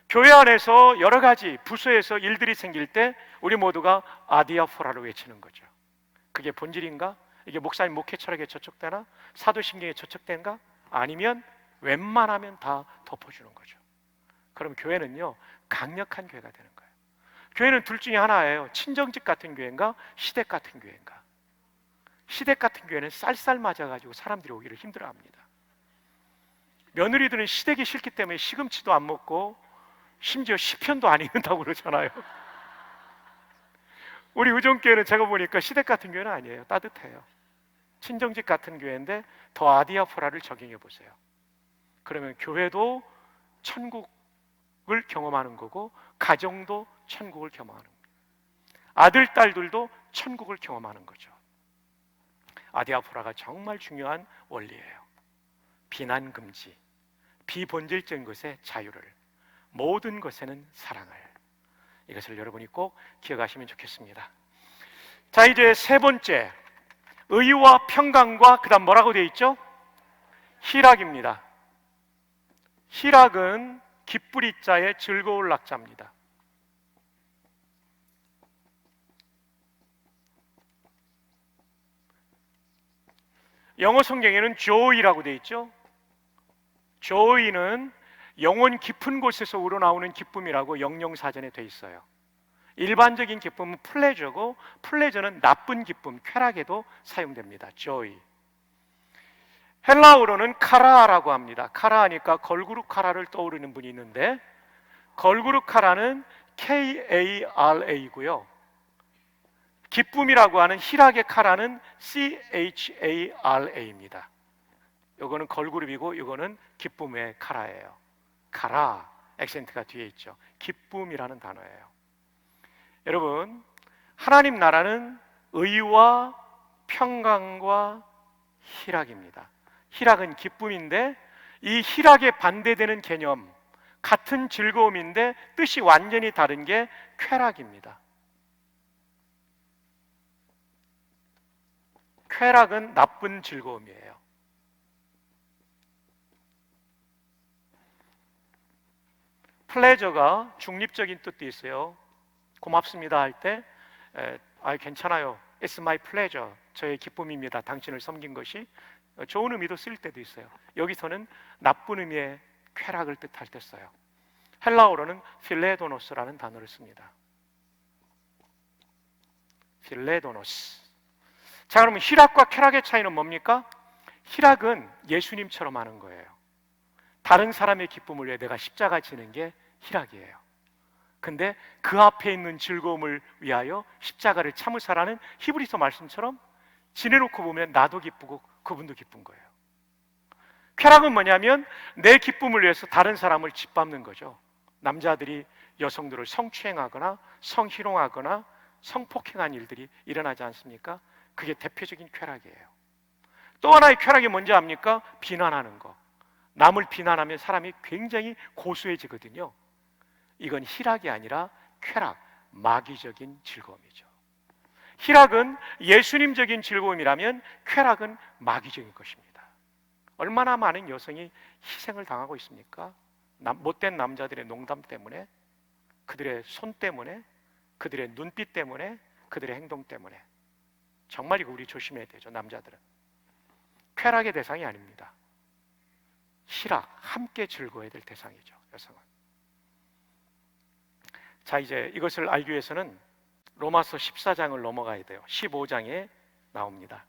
교회 안에서 여러 가지 부서에서 일들이 생길 때 우리 모두가 아디아포라를 외치는 거죠. 그게 본질인가? 이게 목사님 목회 철학에 저촉되나? 사도신경에 저촉된가? 아니면 웬만하면 다 덮어주는 거죠. 그럼 교회는요, 강력한 교회가 되는 거예요. 교회는 둘 중에 하나예요. 친정집 같은 교회인가, 시댁 같은 교회인가. 시댁 같은 교회는 쌀쌀 맞아가지고 사람들이 오기를 힘들어합니다. 며느리들은 시댁이 싫기 때문에 시금치도 안 먹고 심지어 시편도 안 읽는다고 그러잖아요. 우리 의정교회는 제가 보니까 시댁 같은 교회는 아니에요. 따뜻해요. 친정집 같은 교회인데 더 아디아포라를 적용해 보세요. 그러면 교회도 천국을 경험하는 거고, 가정도 천국을 경험하는 거예요. 아들, 딸들도 천국을 경험하는 거죠. 아디아포라가 정말 중요한 원리예요. 비난 금지, 비본질적인 것의 자유를, 모든 것에는 사랑을. 이것을 여러분이 꼭 기억하시면 좋겠습니다. 자, 이제 세 번째, 의와 평강과 그 다음 뭐라고 되어 있죠? 희락입니다. 희락은 기쁘리 자의 즐거울 낙자입니다. 영어 성경에는 joy라고 되어 있죠. joy는 영혼 깊은 곳에서 우러나오는 기쁨이라고 영영사전에 되어 있어요. 일반적인 기쁨은 플레저고, 플레저는 나쁜 기쁨, 쾌락에도 사용됩니다. joy. 헬라어로는 카라라고 합니다. 카라하니까 걸그룹 카라를 떠오르는 분이 있는데, 걸그룹 카라는 K-A-R-A고요. 기쁨이라고 하는 희락의 카라는 C-H-A-R-A입니다. 이거는 걸그룹이고 이거는 기쁨의 카라예요. 카라, 액센트가 뒤에 있죠. 기쁨이라는 단어예요. 여러분, 하나님 나라는 의와 평강과 희락입니다. 희락은 기쁨인데, 이 희락에 반대되는 개념, 같은 즐거움인데 뜻이 완전히 다른 게 쾌락입니다. 쾌락은 나쁜 즐거움이에요. 플레저가 중립적인 뜻도 있어요. 고맙습니다 할 때, 괜찮아요, It's my pleasure, 저의 기쁨입니다, 당신을 섬긴 것이. 좋은 의미도 쓸 때도 있어요. 여기서는 나쁜 의미의 쾌락을 뜻할 때 써요. 헬라어로는 필레도노스라는 단어를 씁니다. 필레도노스. 자, 그러면 희락과 쾌락의 차이는 뭡니까? 희락은 예수님처럼 하는 거예요. 다른 사람의 기쁨을 위해 내가 십자가 지는 게 희락이에요. 근데 그 앞에 있는 즐거움을 위하여 십자가를 참으사라는 히브리서 말씀처럼 지내놓고 보면 나도 기쁘고 그분도 기쁜 거예요. 쾌락은 뭐냐면 내 기쁨을 위해서 다른 사람을 짓밟는 거죠. 남자들이 여성들을 성추행하거나 성희롱하거나 성폭행한 일들이 일어나지 않습니까? 그게 대표적인 쾌락이에요. 또 하나의 쾌락이 뭔지 압니까? 비난하는 거. 남을 비난하면 사람이 굉장히 고수해지거든요. 이건 희락이 아니라 쾌락, 마귀적인 즐거움이죠. 희락은 예수님적인 즐거움이라면 쾌락은 마귀적인 것입니다. 얼마나 많은 여성이 희생을 당하고 있습니까? 못된 남자들의 농담 때문에, 그들의 손 때문에, 그들의 눈빛 때문에, 그들의 행동 때문에. 정말 이거 우리 조심해야 되죠. 남자들은 쾌락의 대상이 아닙니다. 희락, 함께 즐거워야 될 대상이죠. 여성은. 자, 이제 이것을 알기 위해서는 로마서 14장을 넘어가야 돼요. 15장에 나옵니다.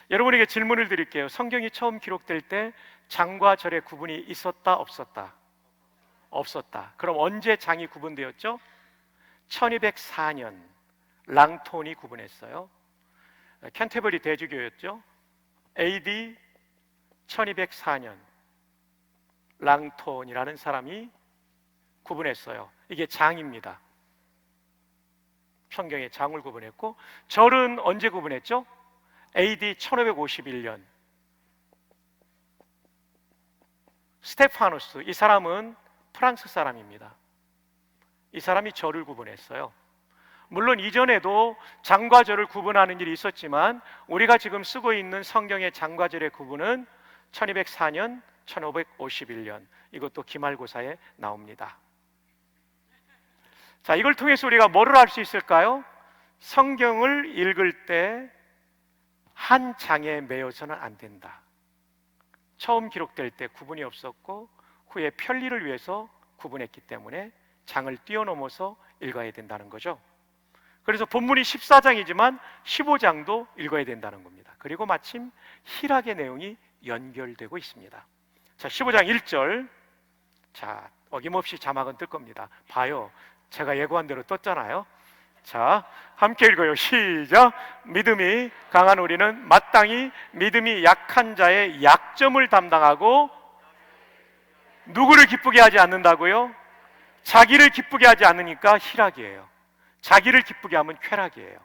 여러분에게 질문을 드릴게요. 성경이 처음 기록될 때 장과 절의 구분이 있었다, 없었다? 없었다. 그럼 언제 장이 구분되었죠? 1204년 랑톤이 구분했어요. 캔터버리 대주교였죠. AD 1204년 랑톤이라는 사람이 구분했어요. 이게 장입니다. 성경에 장을 구분했고, 절은 언제 구분했죠? AD 1551년 스테파누스, 이 사람은 프랑스 사람입니다. 이 사람이 절을 구분했어요. 물론 이전에도 장과 절을 구분하는 일이 있었지만 우리가 지금 쓰고 있는 성경의 장과 절의 구분은 1204년, 1551년, 이것도 기말고사에 나옵니다. 자, 이걸 통해서 우리가 뭐를 알 수 있을까요? 성경을 읽을 때 한 장에 매여서는 안 된다. 처음 기록될 때 구분이 없었고 후에 편리를 위해서 구분했기 때문에 장을 뛰어넘어서 읽어야 된다는 거죠. 그래서 본문이 14장이지만 15장도 읽어야 된다는 겁니다. 그리고 마침 희락의 내용이 연결되고 있습니다. 자, 15장 1절. 자, 어김없이 자막은 뜰 겁니다. 봐요. 제가 예고한 대로 떴잖아요. 자, 함께 읽어요. 시작. 믿음이 강한 우리는 마땅히 믿음이 약한 자의 약점을 담당하고 누구를 기쁘게 하지 않는다고요? 자기를 기쁘게 하지 않으니까 희락이에요. 자기를 기쁘게 하면 쾌락이에요.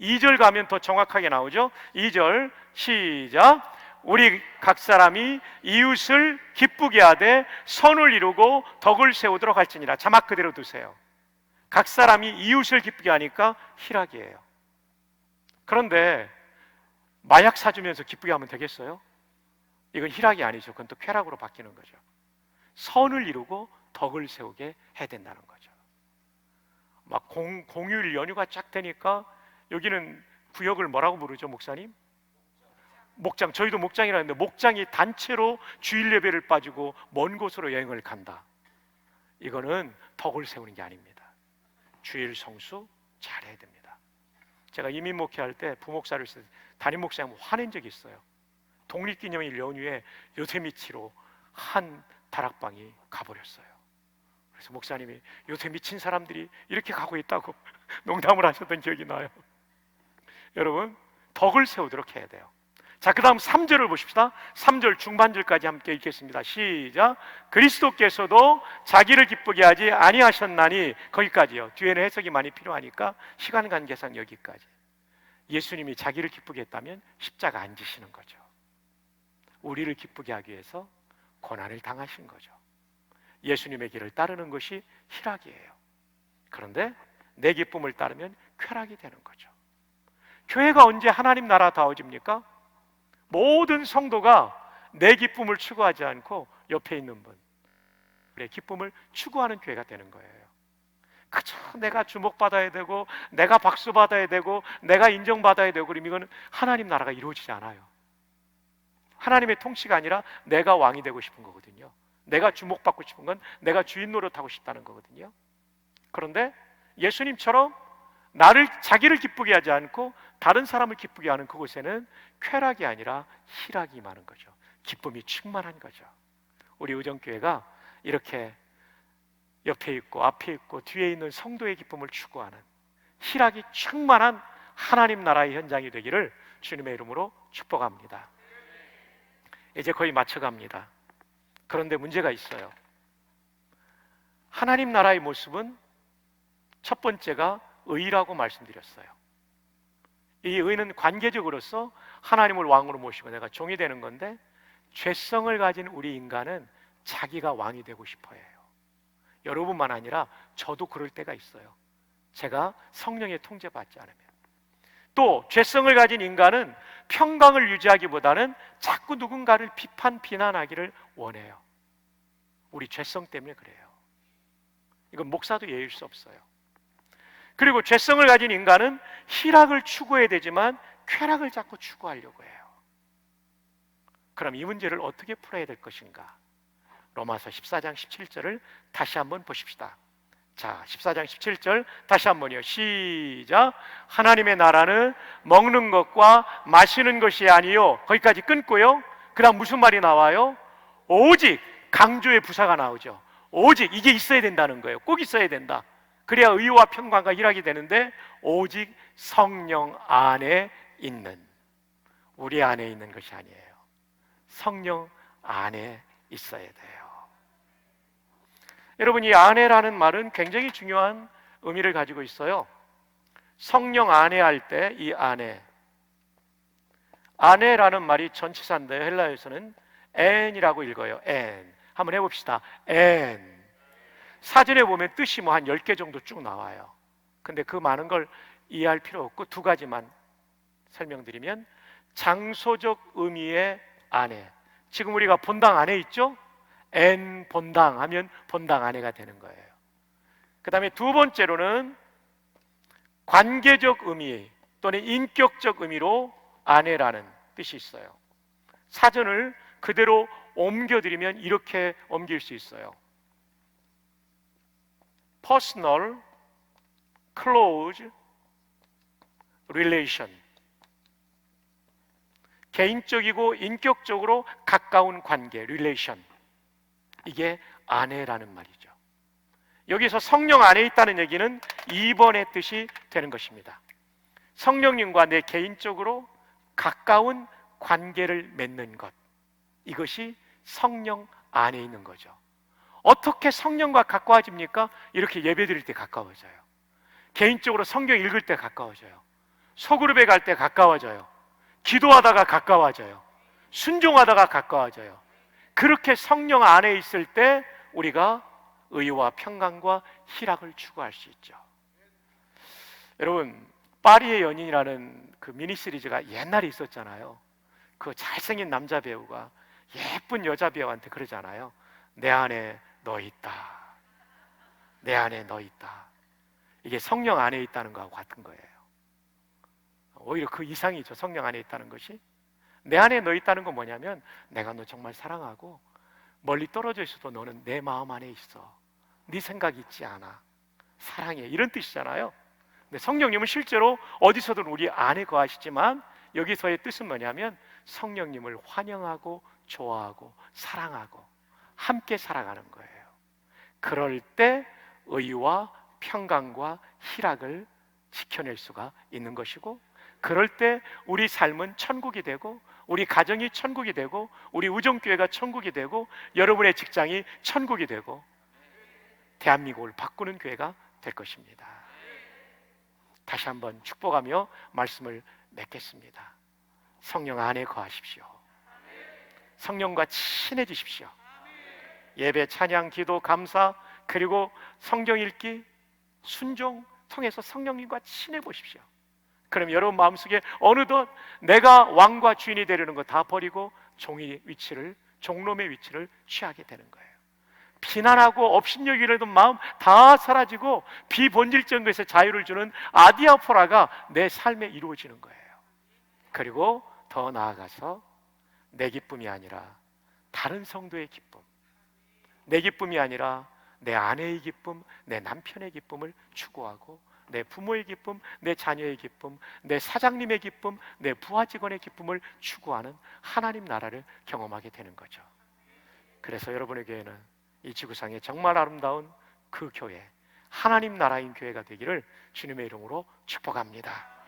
2절 가면 더 정확하게 나오죠. 2절 시작. 우리 각 사람이 이웃을 기쁘게 하되 선을 이루고 덕을 세우도록 할지니라. 자막 그대로 두세요. 각 사람이 이웃을 기쁘게 하니까 희락이에요. 그런데 마약 사주면서 기쁘게 하면 되겠어요? 이건 희락이 아니죠. 그건 또 쾌락으로 바뀌는 거죠. 선을 이루고 덕을 세우게 해야 된다는 거죠. 막 공휴일 연휴가 쫙 되니까 여기는 구역을 뭐라고 부르죠, 목사님? 목장. 저희도 목장이라는데 목장이 단체로 주일 예배를 빠지고 먼 곳으로 여행을 간다. 이거는 덕을 세우는 게 아닙니다. 주일 성수 잘해야 됩니다. 제가 이민 목회할 때 부목사를 쓸 때 담임 목사님 화낸 적이 있어요. 독립기념일 연휴에 요세미치로 한 다락방이 가버렸어요. 그래서 목사님이 요새 미친 사람들이 이렇게 가고 있다고 농담을 하셨던 기억이 나요. 여러분, 덕을 세우도록 해야 돼요. 자, 그 다음 3절을 보십시다. 3절 중반절까지 함께 읽겠습니다. 시작. 그리스도께서도 자기를 기쁘게 하지 아니하셨나니, 거기까지요. 뒤에는 해석이 많이 필요하니까 시간 관계상 여기까지. 예수님이 자기를 기쁘게 했다면 십자가 안 지시는 거죠. 우리를 기쁘게 하기 위해서 고난을 당하신 거죠. 예수님의 길을 따르는 것이 희락이에요. 그런데 내 기쁨을 따르면 쾌락이 되는 거죠. 교회가 언제 하나님 나라다워집니까? 모든 성도가 내 기쁨을 추구하지 않고 옆에 있는 분의 기쁨을 추구하는 교회가 되는 거예요. 그저 내가 주목받아야 되고 내가 박수받아야 되고 내가 인정받아야 되고 그러면 이건 하나님 나라가 이루어지지 않아요. 하나님의 통치가 아니라 내가 왕이 되고 싶은 거거든요. 내가 주목받고 싶은 건 내가 주인 노릇하고 싶다는 거거든요. 그런데 예수님처럼 자기를 기쁘게 하지 않고 다른 사람을 기쁘게 하는 그곳에는 쾌락이 아니라 희락이 많은 거죠. 기쁨이 충만한 거죠. 우리 의정교회가 이렇게 옆에 있고 앞에 있고 뒤에 있는 성도의 기쁨을 추구하는 희락이 충만한 하나님 나라의 현장이 되기를 주님의 이름으로 축복합니다. 이제 거의 맞춰갑니다. 그런데 문제가 있어요. 하나님 나라의 모습은 첫 번째가 의라고 말씀드렸어요. 이 의는 관계적으로서 하나님을 왕으로 모시고 내가 종이 되는 건데, 죄성을 가진 우리 인간은 자기가 왕이 되고 싶어 해요. 여러분만 아니라 저도 그럴 때가 있어요. 제가 성령의 통제받지 않으면. 또 죄성을 가진 인간은 평강을 유지하기보다는 자꾸 누군가를 비난하기를 원해요. 우리 죄성 때문에 그래요. 이건 목사도 예일 수 없어요. 그리고 죄성을 가진 인간은 희락을 추구해야 되지만 쾌락을 자꾸 추구하려고 해요. 그럼 이 문제를 어떻게 풀어야 될 것인가? 로마서 14장 17절을 다시 한번 보십시다. 자, 14장 17절 다시 한번요. 시작. 하나님의 나라는 먹는 것과 마시는 것이 아니요. 거기까지 끊고요. 그 다음 무슨 말이 나와요? 오직, 강조의 부사가 나오죠. 오직, 이게 있어야 된다는 거예요. 꼭 있어야 된다. 그래야 의와 평강과 희락이 되는데, 오직 성령 안에 있는, 우리 안에 있는 것이 아니에요. 성령 안에 있어야 돼요. 여러분, 이 안에라는 말은 굉장히 중요한 의미를 가지고 있어요. 성령 안에 할 때 이 안에라는 말이 전치사인데 헬라어에서는 엔이라고 읽어요. 엔. 한번 해봅시다. 엔. 사전에 보면 뜻이 뭐 한 10개 정도 쭉 나와요. 근데 그 많은 걸 이해할 필요 없고 두 가지만 설명드리면, 장소적 의미의 안에, 지금 우리가 본당 안에 있죠? 엔 본당 하면 본당 안에가 되는 거예요. 그 다음에 두 번째로는 관계적 의미 또는 인격적 의미로 안에라는 뜻이 있어요. 사전을 그대로 옮겨드리면 이렇게 옮길 수 있어요. Personal, close relation. 개인적이고 인격적으로 가까운 관계, relation. 이게 안에라는 말이죠. 여기서 성령 안에 있다는 얘기는 2번의 뜻이 되는 것입니다. 성령님과 내 개인적으로 가까운 관계를 맺는 것, 이것이 성령 안에 있는 거죠. 어떻게 성령과 가까워집니까? 이렇게 예배 드릴 때 가까워져요. 개인적으로 성경 읽을 때 가까워져요. 소그룹에 갈 때 가까워져요. 기도하다가 가까워져요. 순종하다가 가까워져요. 그렇게 성령 안에 있을 때 우리가 의와 평강과 희락을 추구할 수 있죠. 여러분, 파리의 연인이라는 그 미니 시리즈가 옛날에 있었잖아요. 그 잘생긴 남자 배우가 예쁜 여자 배우한테 그러잖아요. 내 안에 너 있다. 내 안에 너 있다. 이게 성령 안에 있다는 거하고 같은 거예요. 오히려 그 이상이죠. 성령 안에 있다는 것이. 내 안에 너 있다는 건 뭐냐면, 내가 너 정말 사랑하고 멀리 떨어져 있어도 너는 내 마음 안에 있어. 네 생각 있지 않아. 사랑해. 이런 뜻이잖아요. 근데 성령님은 실제로 어디서든 우리 안에 거하시지만, 여기서의 뜻은 뭐냐면 성령님을 환영하고 좋아하고 사랑하고 함께 살아가는 거예요. 그럴 때 의와 평강과 희락을 지켜낼 수가 있는 것이고, 그럴 때 우리 삶은 천국이 되고, 우리 가정이 천국이 되고, 우리 우정교회가 천국이 되고, 여러분의 직장이 천국이 되고, 대한민국을 바꾸는 교회가 될 것입니다. 다시 한번 축복하며 말씀을 맺겠습니다. 성령 안에 거하십시오. 성령과 친해지십시오. 예배, 찬양, 기도, 감사, 그리고 성경 읽기, 순종 통해서 성령님과 친해 보십시오. 그럼 여러분 마음속에 어느덧 내가 왕과 주인이 되려는 거 다 버리고 종의 위치를, 종놈의 위치를 취하게 되는 거예요. 비난하고 업신여기려던 마음 다 사라지고 비본질적인 것에 자유를 주는 아디아포라가 내 삶에 이루어지는 거예요. 그리고 더 나아가서 내 기쁨이 아니라 다른 성도의 기쁨, 내 기쁨이 아니라 내 아내의 기쁨, 내 남편의 기쁨을 추구하고, 내 부모의 기쁨, 내 자녀의 기쁨, 내 사장님의 기쁨, 내 부하 직원의 기쁨을 추구하는 하나님 나라를 경험하게 되는 거죠. 그래서 여러분의 교회는 이 지구상에 정말 아름다운 그 교회, 하나님 나라인 교회가 되기를 주님의 이름으로 축복합니다.